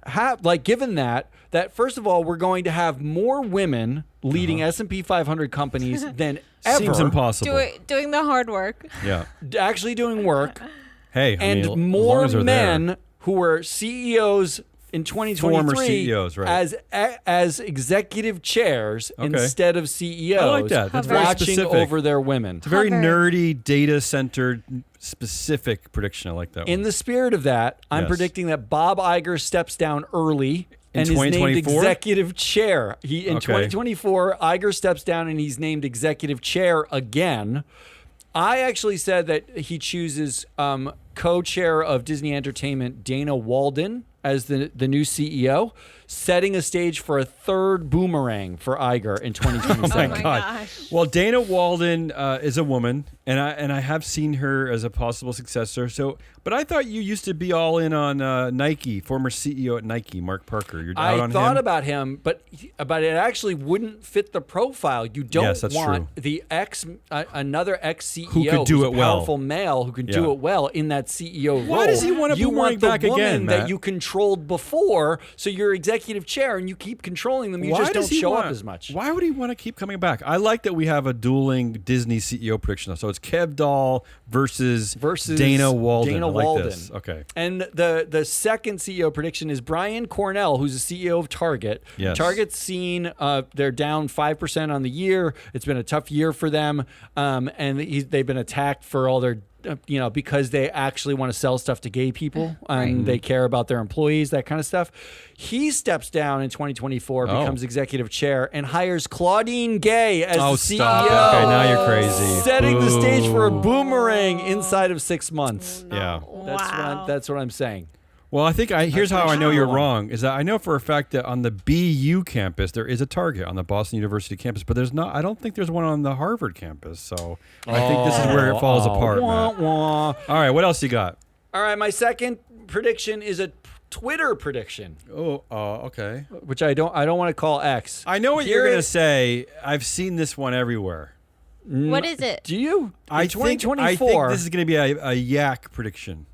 given that first of all, we're going to have more women leading S&P 500 companies than ever. Seems impossible. Doing the hard work. Yeah. Actually doing work. Hey, more men who were CEOs in 2023 former CEOs, right? as executive chairs instead of CEOs. I like that. That's very watching specific. over their women. It's a very nerdy, data-centered, specific prediction. I like that one. In the spirit of that, I'm predicting that Bob Iger steps down early and is named executive chair. In 2024, Iger steps down and he's named executive chair again. I actually said that he chooses co-chair of Disney Entertainment Dana Walden as the new CEO, setting a stage for a third boomerang for Iger in 2027. Oh my gosh. Well, Dana Walden is a woman, and I have seen her as a possible successor. But I thought you used to be all in on Nike, former CEO at Nike, Mark Parker. You're out on him? I thought about him, but it actually wouldn't fit the profile. You don't want the another ex-CEO who could do it well, powerful male who can do it well in that CEO role. Why does he want to boomerang back again, Matt? You want the woman that you controlled before, so you're executive chair and you keep controlling them. You just don't show up as much. Why would he want to keep coming back? I like that we have a dueling Disney CEO prediction. So it's Kev Dahl versus Dana Walden. I like this. Okay. And the second CEO prediction is Brian Cornell, who's the CEO of Target. Yes. Target's seen they're down 5% on the year. It's been a tough year for them, and they've been attacked for all their because they actually want to sell stuff to gay people and they care about their employees, that kind of stuff. He steps down in 2024, becomes executive chair, and hires Claudine Gay as the CEO. Stop. Okay, now you're crazy. Setting the stage for a boomerang inside of 6 months. No. Yeah. That's what I'm saying. Well, I think here's how I know you're wrong. Is that I know for a fact that on the BU campus there is a Target on the Boston University campus, but there's not. I don't think there's one on the Harvard campus. So I think this is where it falls apart. Matt. All right, what else you got? All right, my second prediction is a Twitter prediction. Okay. Which I don't want to call X. I know what you're gonna say. I've seen this one everywhere. What is it? Do you? I think this is gonna be a yak prediction.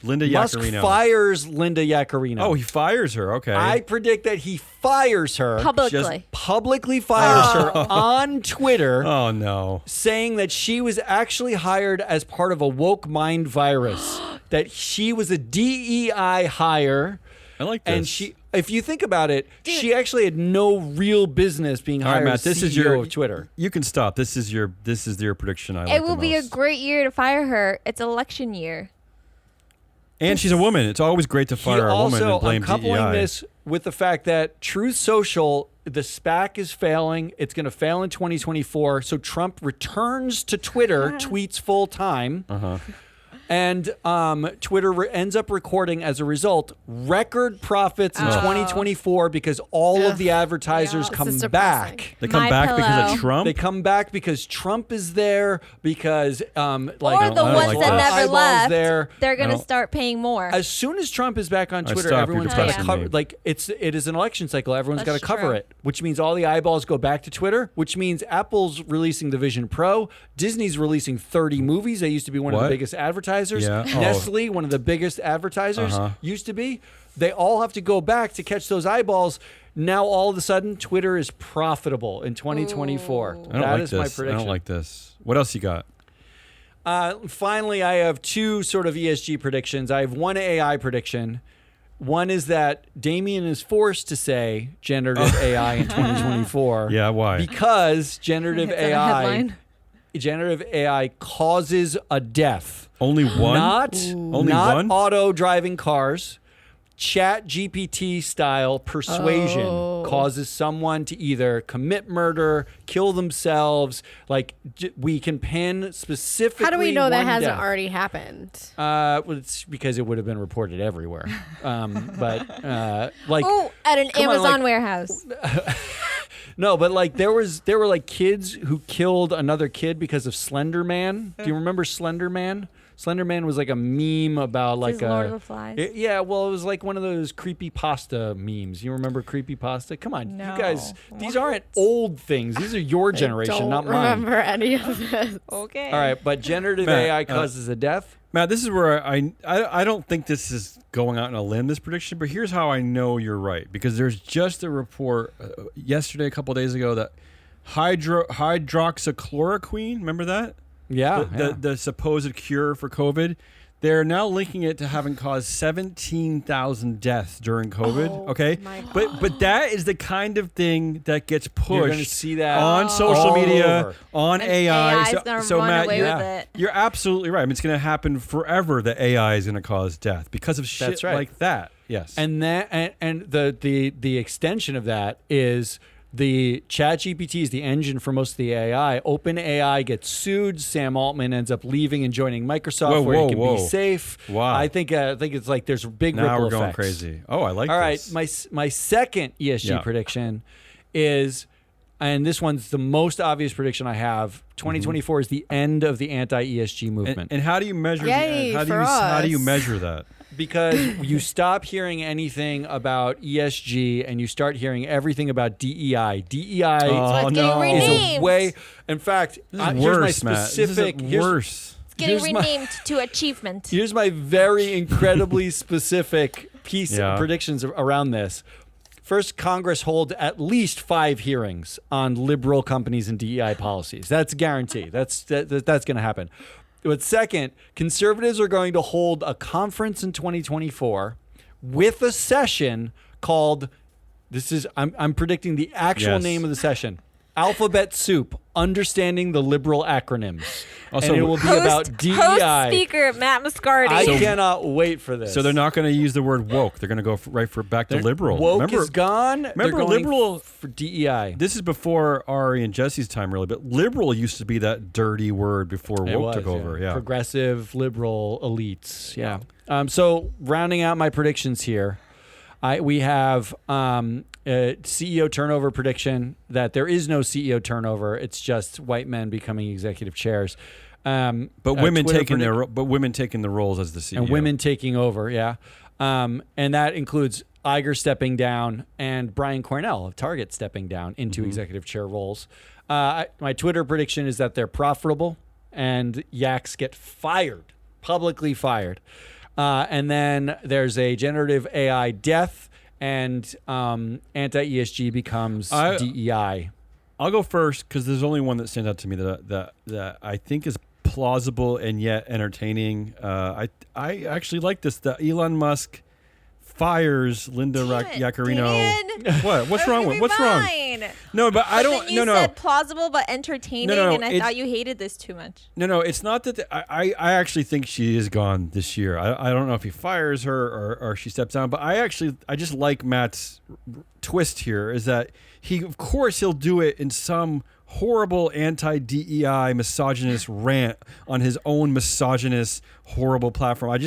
Linda Yaccarino. Musk fires Linda Yaccarino. Oh, he fires her. Okay. I predict that he fires her. Publicly fires her on Twitter. Oh, no. Saying that she was actually hired as part of a woke mind virus. That she was a DEI hire. I like this. And if you think about it, she actually had no real business being hired as CEO of Twitter. You can stop. This is your prediction. It will be a great year to fire her. It's election year. And she's a woman. It's always great to fire a woman and blame I'm coupling DEI. this with the fact that Truth Social, the SPAC is failing. It's going to fail in 2024. So Trump returns to Twitter, tweets full time. And Twitter ends up recording, as a result, record profits in 2024 because all of the advertisers This come is depressing. back. They come My back because Pillow. of Trump. They come back because Trump is there, because Or the I ones don't like that this. never left, there. they're going to don't- start paying more. As soon as Trump is back on Twitter, stop, you're everyone's got to depressing cover. me. Like it is an election cycle. Everyone's got to That's cover true. it, which means all the eyeballs go back to Twitter. Which means Apple's releasing the Vision Pro. Disney's releasing 30 movies. They used to be one of the What? biggest advertisers. Yeah. Oh. Nestle, one of the biggest advertisers, Uh-huh. used to be. They all have to go back to catch those eyeballs. Now all of a sudden, Twitter is profitable in 2024. I don't That like is this. my I prediction. don't like this. What else you got? Finally, I have two sort of ESG predictions. I have one AI prediction. One is that Damien is forced to say generative AI in 2024. Yeah, why? Because generative It's on a AI, headline. generative AI causes a death. Only one? Not Only not one? auto driving cars. Chat GPT style persuasion Oh. causes someone to either commit murder, kill themselves. Like we can pin specifically. How do we know that one hasn't death. already happened? Well, it's because it would have been reported everywhere. Like Oh, at an come on, Amazon like- warehouse. no, but like there were like kids who killed another kid because of Slender Man. Do you remember Slender Man? Slender Man was like a meme about like This is Lord of the Flies. yeah, well, it was like one of those creepy pasta memes. You remember creepy pasta? Come on, No. you guys. These aren't old things. These are your generation, Don't not mine. remember any of this. Okay. All right, but generative Matt, AI causes a death. Matt, this is where I don't think this is going out on a limb, this prediction, but here's how I know you're right. Because there's just a report yesterday, a couple of days ago, that hydroxychloroquine, remember that? Yeah, The supposed cure for COVID, they're now linking it to having caused 17,000 deaths during COVID. Oh, okay, my but that is the kind of thing that gets You're going to pushed see that on social all media, over. on And AI. AI is gonna run Matt, away you're, with it. you're absolutely right. I mean, it's going to happen forever. That AI is going to cause death because of shit That's right. like that. Yes, And that and the extension of that is the ChatGPT is the engine for most of the AI. OpenAI gets sued. Sam Altman ends up leaving and joining Microsoft, where he can be safe. Wow. I think it's like there's big now ripple we're going effects. crazy. Oh, I like All right, this. my second ESG Yeah. prediction is, and this one's the most obvious prediction I have. 2024 is the end of the anti-ESG movement. And how do you measure? Yay, how do for how do you us. measure that? Because you stop hearing anything about ESG and you start hearing everything about DEI. DEI Oh, it's getting no. is renamed. a way. In fact, This is here's my worse, Matt. This specific. is here's- worse. It's getting here's my- renamed to achievement. Here's my very incredibly specific piece Yeah. of predictions around this. First, Congress hold at least 5 hearings on liberal companies and DEI policies. That's a guarantee. That's going to happen. But second, conservatives are going to hold a conference in 2024 with a session called, I'm predicting the actual Yes. name of the session, Alphabet Soup, Understanding the Liberal Acronyms. Also, and it will be about DEI. Host speaker Matt Muscardi. I cannot wait for this. So they're not going to use the word woke. They're going to go back to liberal. Woke remember, is gone. They're remember going liberal- for DEI. This is before Ari and Jesse's time, really. But liberal used to be that dirty word before It woke was, took over. Yeah. Progressive, liberal elites. Yeah. So rounding out my predictions here, we have a CEO turnover prediction that there is no CEO turnover. It's just white men becoming executive chairs. But women Twitter taking women taking the roles as the CEO. and women taking over. Yeah. And that includes Iger stepping down and Brian Cornell of Target stepping down into executive chair roles. My Twitter prediction is that they're profitable and yaks get fired, publicly fired. And then there's a generative AI death and anti-ESG becomes DEI. I'll go first because there's only one that stands out to me that I think is plausible and yet entertaining. I actually like this. The Elon Musk fires Linda Yaccarino. What? What's wrong with? What's wrong? No, but I don't. You No. said plausible but entertaining, No, and I it's- thought you hated this too much. No, it's not that. I actually think she is gone this year. I don't know if he fires her or she steps down, but I just like Matt's twist here is that of course he'll do it in some horrible anti-DEI misogynist rant on his own misogynist horrible platform.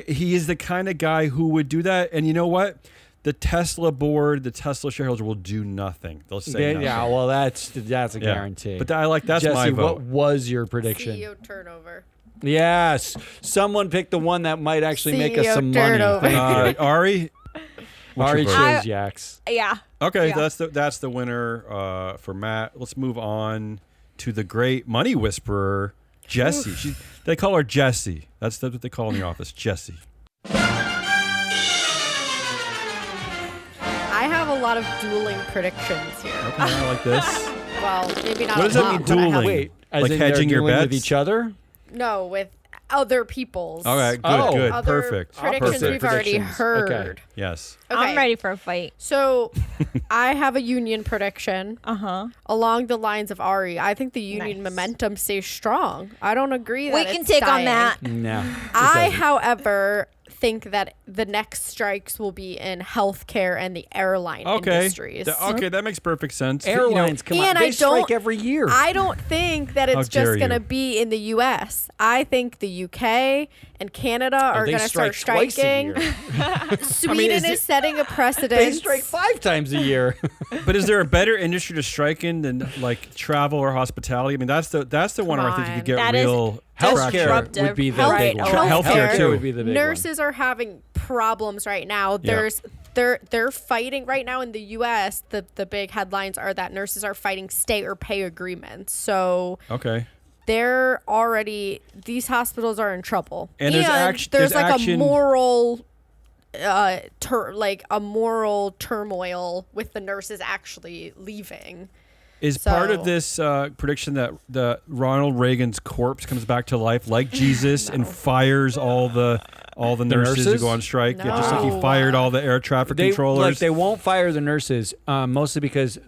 He is the kind of guy who would do that. And you know what? The Tesla board, the Tesla shareholders will do nothing. They'll say nothing. Yeah, well, that's a guarantee. But that's Jesse, my vote. what was your prediction? CEO turnover. Yes, someone picked the one that might actually make us CEO some money. turnover. Thank you. Ari? What's Ari your vote? chose Yax. Yeah. Okay, Yeah. that's the winner for Matt. Let's move on to the great money whisperer, Jessie. They call her Jessie. That's what they call in the office, Jessie. I have a lot of dueling predictions here. Okay, I like this. Well, maybe not. What does a that lot, mean, but I have- dueling? Wait, as Like in they're hedging your dueling with bets? each other? No, with other people's. All right, good, Oh. good, Other perfect. predictions Perfect. we've already Predictions. heard. Okay. Yes. Okay. I'm ready for a fight. So, I have a union prediction Uh-huh. along the lines of Ari. I think the union Nice. momentum stays strong. I don't agree that We can it's take on dying. that. No. I, however, think that the next strikes will be in healthcare and the airline Okay. industries. Okay, that makes perfect sense. Airlines come on. and They I strike don't- every year. I don't think that How it's dare just going to you. be in the U.S. I think the U.K. and Canada are they going to start strike twice a striking. year. Sweden is setting a precedent. They strike 5 times a year. But is there a better industry to strike in than like travel or hospitality? I mean, that's the one where I think you on. could get That is real Healthcare disruptive. would be the Health- big one. healthcare. Healthcare, too. would be the big Nurses are having problems right now. They're fighting right now in the U.S. The big headlines are that nurses are fighting stay or pay agreements. So Okay. these hospitals are in trouble. And there's there's like action- a moral a moral turmoil with the nurses actually leaving. Is part of So- this prediction that the Ronald Reagan's corpse comes back to life like Jesus and fires all the nurses who nurses? go on strike? Yeah, just like he No. fired all the air traffic They controllers. they won't fire the nurses, mostly because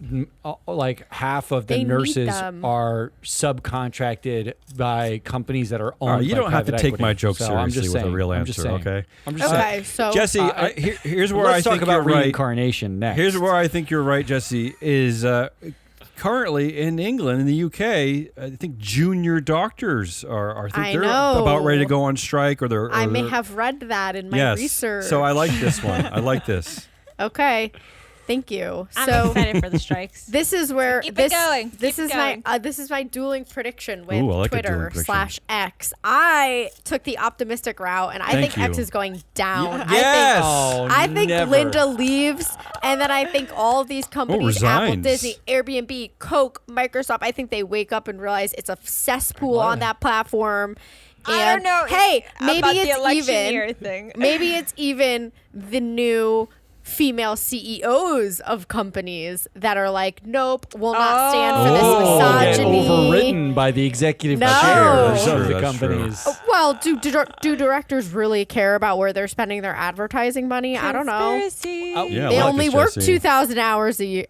like half of the They need nurses them. are subcontracted by companies that are owned. All right, you by don't have to private take equity. my joke So I'm seriously just with a saying. real I'm just answer, saying. okay? I'm just saying. Okay, so Jesse, here's where I Let's think talk about you're right. reincarnation next. Here's where I think you're right, Jesse, is currently in England, in the UK, I think junior doctors are I think I they're know. about ready to go on strike, or they're. I or may they're- have read that in my yes. research. So I like this one. I like this. Okay, thank you. I'm So excited for the strikes. this is where Keep it this going. this Keep is going. my this is my dueling prediction with Ooh, I like a dueling Twitter prediction. /X. I took the optimistic route, and I Thank think X you. is going down. Yes! Oh, I think never. Linda leaves, and then I think all of these companies, Apple, resigns. Disney, Airbnb, Coke, Microsoft, I think they wake up and realize it's a cesspool on that platform. And I don't know. hey, maybe about the it's election even year thing. maybe it's even the new female CEOs of companies that are like, nope, will not stand for this Oh. Get misogyny. overwritten by the executive No. chairs That's of true, the that's true. companies. Well, do directors really care about where they're spending their advertising money? I don't know. Conspiracy. Oh, Yeah, I They like only this, work Jesse. 2,000 hours a year.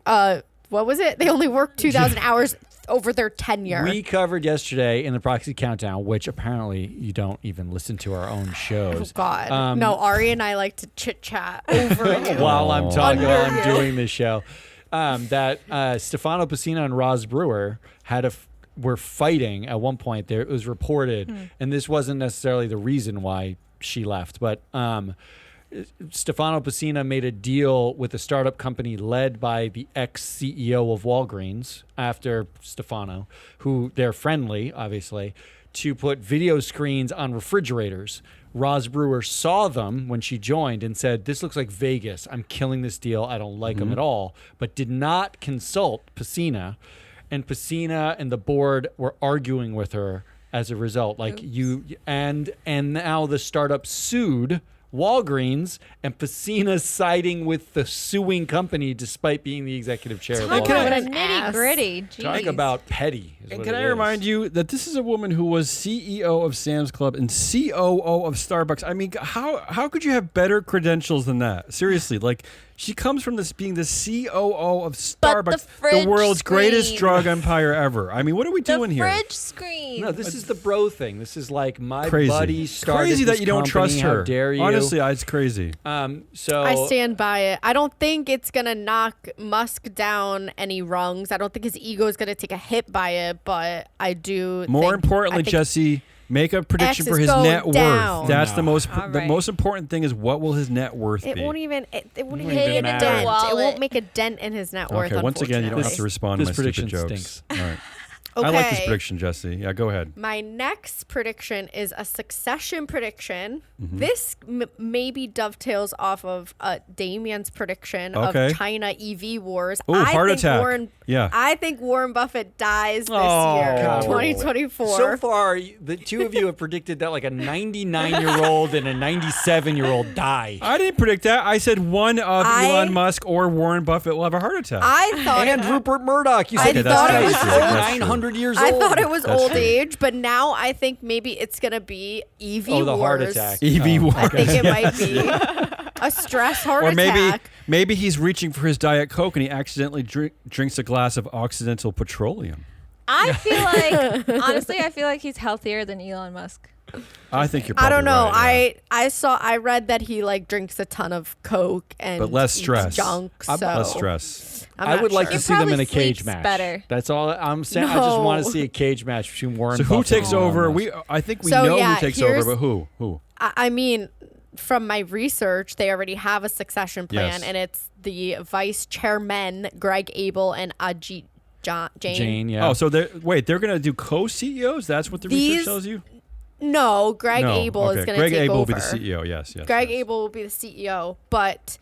What was it? They only work 2,000 hours over their tenure. We covered yesterday in the Proxy Countdown, which apparently you don't even listen to our own Oh shows. God, no! Ari and I like to chit chat over you. While I'm talking, while I'm Under you. doing this show, that Stefano Pacino and Roz Brewer were fighting at one point. There, it was reported, and this wasn't necessarily the reason why she left, but Stefano Pacino made a deal with a startup company led by the ex-CEO of Walgreens after Stefano, who they're friendly, obviously, to put video screens on refrigerators. Roz Brewer saw them when she joined and said, "This looks like Vegas. I'm killing this deal. I don't like them at all," but did not consult Pacino. And Pacino and the board were arguing with her as a result. Like and now the startup sued Walgreens, and Pacino's siding with the suing company despite being the executive chair of Talk Can I- about Walgreens. a What an ass. nitty gritty. Talk about petty. is And what can it I is. remind you that this is a woman who was CEO of Sam's Club and COO of Starbucks. I mean, how could you have better credentials than that? Seriously, like she comes from this being the COO of But the Starbucks, the fridge world's greatest screen. drug empire ever. I mean, what are we The doing here? fridge screen. No, this is the bro thing. This is like my Crazy. buddy started Crazy that this you don't company. trust How her. dare you? Honestly, it's crazy. So I stand by it. I don't think it's gonna knock Musk down any rungs. I don't think his ego is gonna take a hit by it, but I do. More think, importantly, I think Jesse, make a prediction X for is his going net worth. down. That's No. the most. All The right. most important thing is what will his net worth it be? won't even. It won't Won't even even make a matter. dent. It Wallet. won't make a dent in his net worth. Okay, once again, you don't have to unfortunately. respond to this my stupid prediction jokes. stinks. All right. Okay. I like this prediction, Jesse. Yeah, go ahead. My next prediction is a succession prediction. Mm-hmm. This maybe dovetails off of Damien's prediction Okay. of China EV wars. Ooh, heart attack. Yeah. I think Warren Buffett dies this Oh. year, God. 2024. So far, the two of you have predicted that like a 99-year-old and a 97-year-old die. I didn't predict that. I said one of I- Elon Musk or Warren Buffett will have a heart attack. I thought And Rupert Murdoch. You I said Okay, thought that's it was true. old. That's true. 900 years I old. thought it was That's old true. age, but now I think maybe it's gonna be EV Oh, the wars. heart attack. EV wars. I think it might be a stress heart Or maybe attack. maybe he's reaching for his Diet Coke and he accidentally drinks a glass of Occidental Petroleum. I feel like, honestly, I feel like he's healthier than Elon Musk. I think you're I probably don't know. right, yeah. I read that he like drinks a ton of Coke and But less eats stress. junk. So Less stress. I'm I not would like sure. to see them in a probably cage sleeps match. better. That's all I'm saying. I just want to No. see a cage match between Warren So who Buffett takes and Elon over? Musk. I think we So, know yeah, who takes over, here's- but who? Who? I mean, from my research, they already have a succession plan, Yes. and it's the vice chairman Greg Abel and Ajit Jain. Jane, yeah. Oh, so they're going to do co-CEOs? That's what the research These- tells you? No, Greg No. Abel Okay. is going to Greg take Abel over. will be the CEO. Yes, yes. Greg yes. Abel will be the CEO, but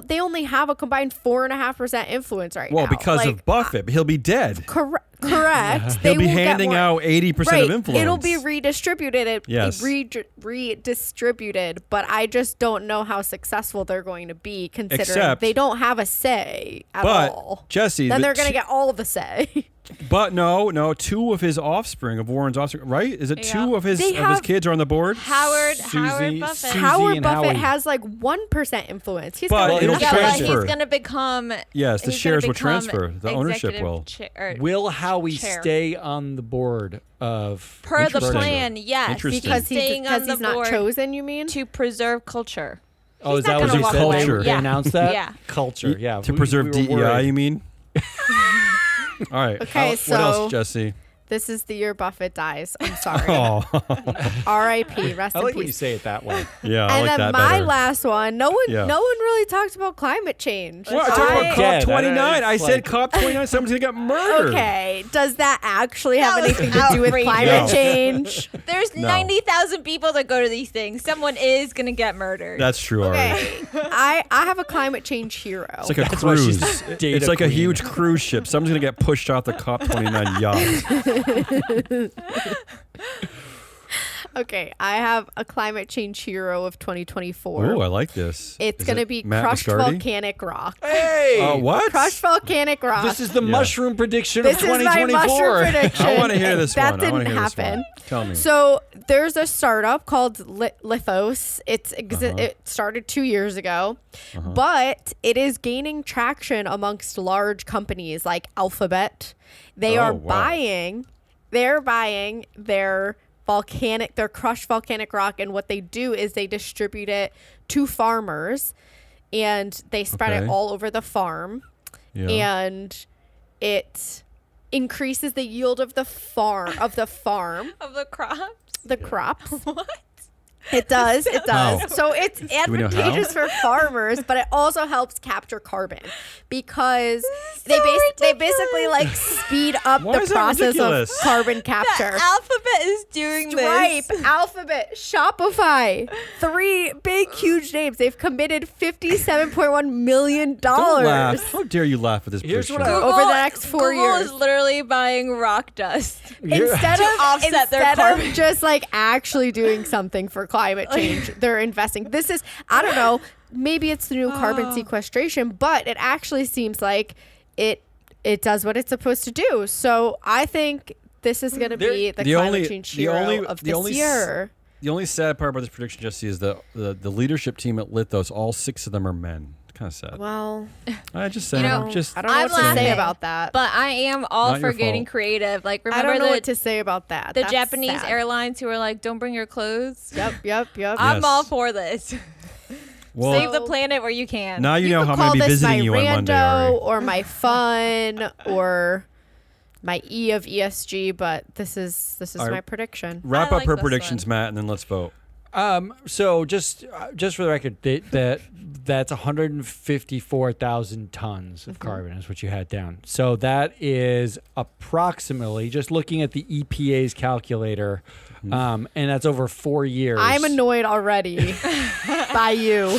they only have a combined 4.5% influence right now. Well, because Like, of Buffett, he'll be dead. Correct. He'll be will get handing more- out 80% of influence. It'll be redistributed. Yes. Redistributed, but I just don't know how successful they're going to be, considering Except- they don't have a say at But, all. Jesse, then the they're going to two- get all of the say. But no, two of his offspring, of Warren's offspring, right? Is it Yeah. two of his They have- kids are on the board? Howard Susie- Buffett. Susie Howard and Buffett Howie. has like 1% influence. He's But got it'll Yeah, but transfer. he's going to become. Yes, the he's shares gonna will become transfer. The ownership executive will. Will Howie chair. stay on the board of Per the Interesting. plan, yes. Interesting. because staying on the he's not board chosen. You mean? to preserve culture. Oh, He's is that not what gonna they walk said? away. Culture. They Yeah. announced that? Yeah. Culture, yeah. To We- preserve we were DEI, worried. you mean? All right. Okay, what so- else, Jesse? This is the year Buffett dies. I'm sorry. Oh, R.I.P. Rest I in like when you peace. say it that way. yeah, I And like then that my better. last one. No one Yeah. really talked about climate change. Well, I talked about Dead. COP29. I It's said like- COP29. Someone's gonna get murdered. Okay, does that actually have That was anything to do with outrageous. climate No. change? There's No. 90,000 people that go to these things. Someone is going to get murdered. That's true. Ari. Okay, I have a climate change hero. It's like a That's why she's cruise. data It's like a queen. huge cruise ship. Someone's gonna get pushed off the COP29 yacht. Okay, I have a climate change hero of 2024. Ooh, I like this. It's Is going to it be Matt crushed Moscardi? volcanic rock. Hey! What? Crushed volcanic rock. This is the Yeah. mushroom prediction This of is my 2024. mushroom prediction. I want to hear this that one. I wanna didn't hear this one. happen. Tell me. So there's a startup called Lithos. Uh-huh. It started 2 years ago, but it is gaining traction amongst large companies like Alphabet. They Oh, are wow. they're buying their crushed volcanic rock, and what they do is they distribute it to farmers, and they spread it Okay. all over the farm, Yeah. and it increases the yield of the farm Of the crops. the crops. What? It does. It does. How? So it's we know how? advantageous for farmers, but it also helps capture carbon because so they basically like speed up Why the is that process of ridiculous? carbon The capture. Alphabet is doing Stripe, this. Alphabet, Shopify, 3 big, huge names. They've committed $57.1 million Don't laugh. How dare you laugh at this Here's prediction? what over the next 4 Google years. is literally buying rock dust. Instead To of offset their instead carbon. of just like actually doing something for climate change, they're investing. This is, I don't know, maybe it's the new carbon sequestration, but it actually seems like it it does what it's supposed to do. So I think this is going to be the climate change hero of this year. The only sad part about this prediction, Jesse, is the leadership team at Lithos, all 6 of them are men. Kind of sad. Well, I just saying. You know, I don't know what to say about that. But I am all Not for your getting fault. creative. Like, I remember don't know what to say about that. the That's Japanese sad. airlines who were like, "Don't bring your clothes." Yep. I'm Yes. all for this. Well, Save the planet where you can. now you know could how I'm call going to be this visiting my you on Monday. rando Ari. or my fun or my E of ESG, but this is All right. my prediction. Wrap I up like her this predictions, one. Matt, and then let's vote. So just for the record, that's 154,000 tons of carbon is what you had down. So that is approximately, just looking at the EPA's calculator, and that's over 4 years. I'm annoyed already by you.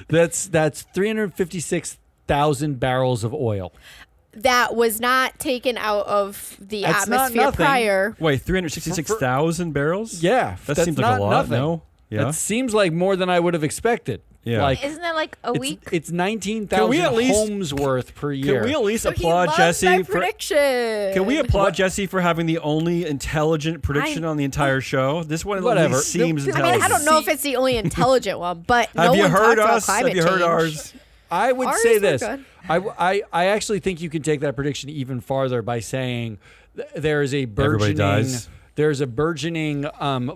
That's 356,000 barrels of oil. That was not taken out of the That's not atmosphere nothing. prior. Wait, 366,000 barrels? Yeah, That that's seems like not a lot. nothing. No? Yeah. That seems like more than I would have expected. Yeah. Like, Isn't that like a week? it's Can 19,000 we at least- homes worth per year. Can we at least So he applaud loves Jesse my for prediction. Can we applaud Jesse for having the only intelligent prediction on the entire show? This one at Whatever. least seems I mean, intelligent. I don't know if it's the only intelligent one, but Have no you one heard talks about us? climate Have you heard change. ours? I would Ours say were this. good. I actually think you can take that prediction even farther by saying there is a Everybody burgeoning dies. there's a burgeoning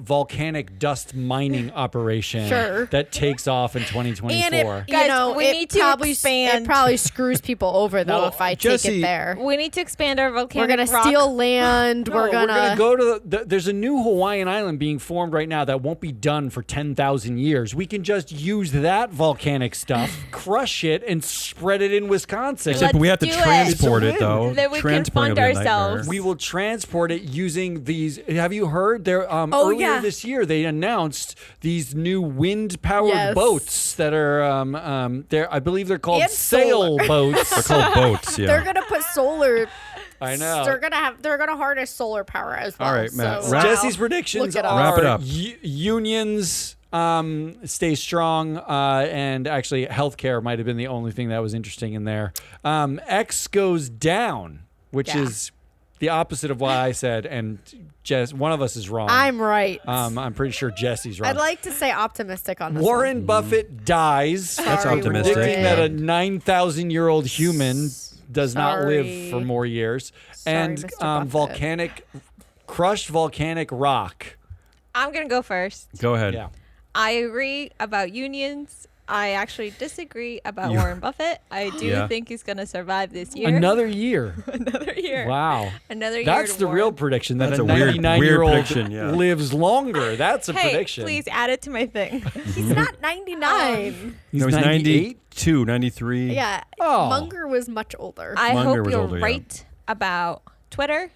volcanic dust mining operation Sure. that takes off in 2024. And it, Guys, you know, we it need to probably, expand. It probably screws people over though Well, if I Jesse, take it there. We need to expand our We're volcanic gonna rock. steal land. No, we're gonna go to there's a new Hawaiian island being formed right now that won't be done for 10,000 years. We can just use that volcanic stuff, crush it, and spread it in Wisconsin. Except we have to Let's do it. transport it, It's a though. win. Then we can Transporting fund will be a nightmare. ourselves. We will transport it using these. Have you heard? There earlier yeah. this year they announced these new wind-powered Yes. boats that are I believe they're called And solar. sailboats. They're called boats, yeah. They're gonna put solar. I know. They're gonna harness solar power as well. All right, Matt, So, wrap- Jesse's predictions Look it up. are Wrap it up. Unions stay strong, and actually healthcare might have been the only thing that was interesting in there. X goes down, which Yeah. is the opposite of what I said, and Jess, one of us is wrong. I'm right. I'm pretty sure Jesse's wrong. I'd like to say optimistic on this. Warren Buffett dies. That's Sorry, optimistic. Predicting that a 9,000-year-old human does not live Sorry. for more years. Sorry, And Mr. Buffett. crushed volcanic rock. I'm gonna go first. Go ahead. Yeah. I agree about unions. I actually disagree about You- Warren Buffett. I do Yeah. think he's gonna survive this year. Another year. Another year. Wow. Another year. That's to the real Warren. prediction that That's a a weird 99-year-old prediction, yeah. lives longer. That's a Hey, prediction. please add it to my thing. He's not 99. No, he's 98? 92, 93. Yeah. Oh. Munger was much older. I Munger hope was you're older, yeah. right about Twitter,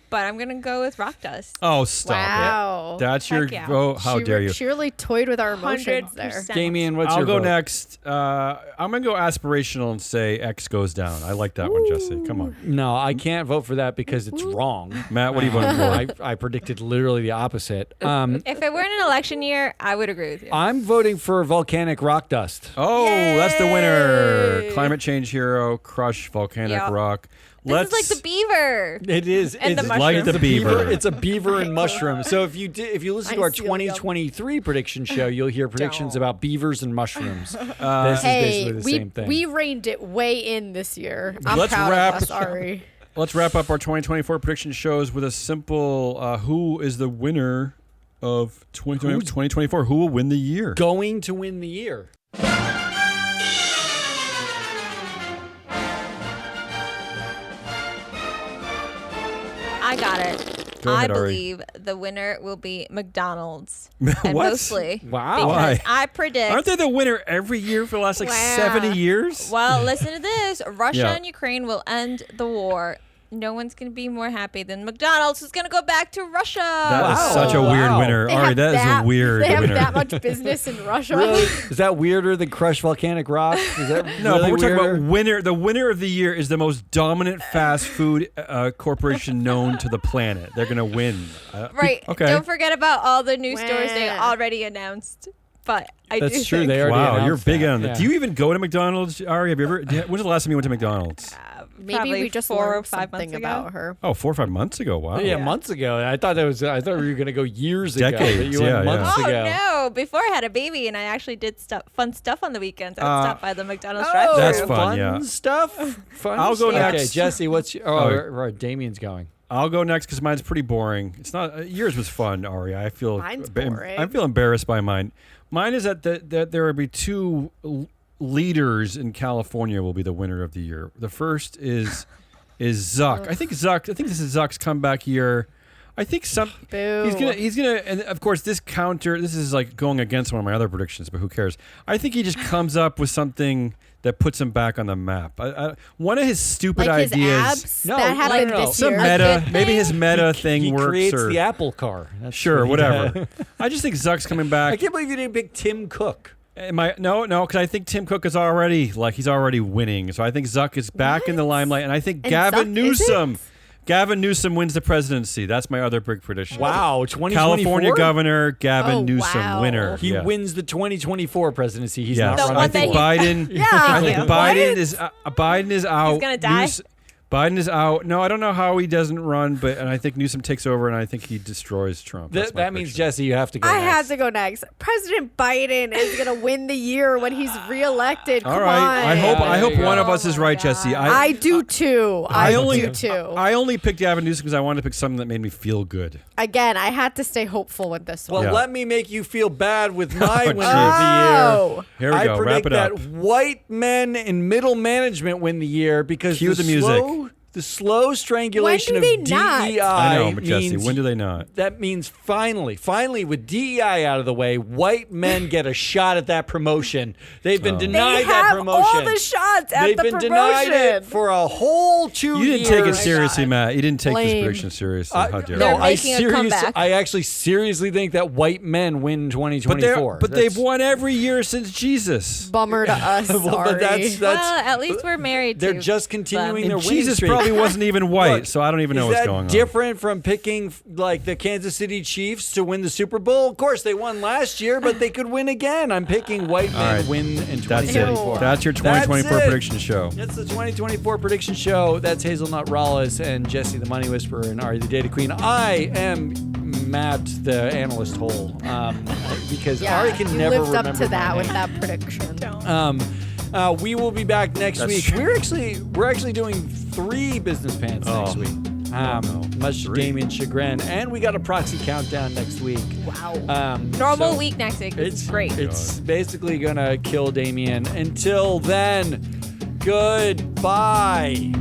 but I'm gonna go with rock dust. Oh, stop Wow. it. That's your Heck yeah. vote. How She dare re- you? She really toyed with our emotions 100%. there. Damien, what's I'll your go vote? next. I'm going to go aspirational and say X goes down. I like that one, Jesse. Come on. No, I can't vote for that because it's wrong. Matt, what are you voting for? I predicted literally the opposite. If it were an election year, I would agree with you. I'm voting for volcanic rock dust. Oh, that's the winner. Yay. Climate change hero, crush volcanic Yeah. rock. This is like the beaver. It is. And it's the like mushroom. the beaver. It's a beaver and mushroom. So if you listen to I our seal them. 2023 prediction show, you'll hear predictions Don't. about beavers and mushrooms. This is Hey, basically the we same thing. we reined it way in this year. I'm Let's proud wrap- of us. Sorry. Let's wrap up our 2024 prediction shows with a simple who is the winner of 2024? Who will win the year? Going to win the year. I got it. Go ahead, I Ari. believe the winner will be McDonald's. And What? mostly. Wow. Because Why? I predict. Aren't they the winner every year for the last Wow. 70 years? Well, listen to this. Russia Yeah. and Ukraine will end the war. No one's going to be more happy than McDonald's, who's going to go back to Russia. That is Wow. such a weird Wow. winner. They Ari, have that is a weird They have winner. that much business in Russia. Really? Is that weirder than crushed volcanic rock? Is that No, really but we're talking weirder? about winner. The winner of the year is the most dominant fast food corporation known to the planet. They're going to win. Right. Okay. Don't forget about all the news stores they Wow. already announced. But I That's do true. think They already Wow, you're announced big that. on that. Yeah. Do you even go to McDonald's, Ari? Have you ever? When's the last time you went to McDonald's? Maybe Probably we just 4 or learned 5 something months ago. about her. Oh, 4 or 5 months ago. Wow. Yeah, months ago. I thought we were going to go years ago. Decades, But you went yeah, months Oh ago. no! Before I had a baby, and I actually did fun stuff on the weekends. I would stop by the McDonald's oh. drive-thru. That's fun, yeah. Stuff. Fun. I'll go stuff. Okay, next. Jesse, what's your? Right, Damien's going. I'll go next because mine's pretty boring. It's not yours was fun, Ari. I feel Mine's boring. I feel embarrassed by mine. Mine is that there will be two leaders in California will be the winner of the year. The first is Zuck. I think this is Zuck's comeback year. I think Boo. he's gonna and of course this is like going against one of my other predictions, but who cares? I think he just comes up with something that puts him back on the map. One of his stupid Like his ideas. abs? No, that happened no. this Some year. meta, maybe his meta thing He works. creates or, the Apple car. That's sure, what he whatever. does. I just think Zuck's coming I back. can't believe you didn't pick Tim Cook. No, because I think Tim Cook is already winning. So I think Zuck is back in the limelight, and I think And Gavin Zuck Newsom. isn't? Gavin Newsom wins the presidency. That's my other big prediction. Wow, 2024? California governor Gavin Oh, Newsom wow. winner. He yeah. wins the 2024 presidency. He's Yes. not The running. one I think that Biden. Yeah. I think What? Biden is out. He's gonna die? Biden is out. No, I don't know how he doesn't run, and I think Newsom takes over, and I think he destroys Trump. That's my That means, prediction. Jesse, you have to go I next. had to go next. President Biden is gonna win the year when he's reelected. All Come right. on. I hope one of Oh us is my right, God. Jesse. I do too. I do too. I only picked Gavin Newsom because I wanted to pick something that made me feel good. Again, I had to stay hopeful with this Well, one. Yeah. let me make you feel bad with my Oh, winner jeez. of the year. Oh. Here we I go. predict Wrap it that up. white men in middle management win the year because Cue the music. The slow strangulation When do of they not? DEI I know, but Jesse, means when do they not? that means finally with DEI out of the way, white men get a shot at that promotion. They've been They denied have that promotion. all the shots at They've the been promotion. denied it for a whole 2 You years. didn't take it seriously, Matt. You didn't take this Lame. prediction seriously. How dare No, They're you? making a comeback. I actually seriously think that white men win 2024. But they've won every year since Jesus. Bummer to us. Well, Sorry. but that's Well, at least we're married. they're to just continuing them. their And winning Jesus streak. probably wasn't even white, Look, so I don't even know Is what's that going on. different from picking like the Kansas City Chiefs to win the Super Bowl? Of course, they won last year, but they could win again. I'm picking white men right. win in That's 2024. it. That's your 2024 That's it. prediction show. That's the 2024 prediction show. That's Hazelnut Rawlis and Jesse the Money Whisperer and Ari the Data Queen. I am Matt the Analyst Hole because Yeah, Ari can you never lived remember up to my that name. with that prediction. We will be back next That's week. true. We're actually doing 3 business pants next week. Much to 3. Damien's chagrin, and we got a proxy countdown next week. Wow. Normal so week next week. It's Great. It's basically gonna kill Damien. Until then, goodbye.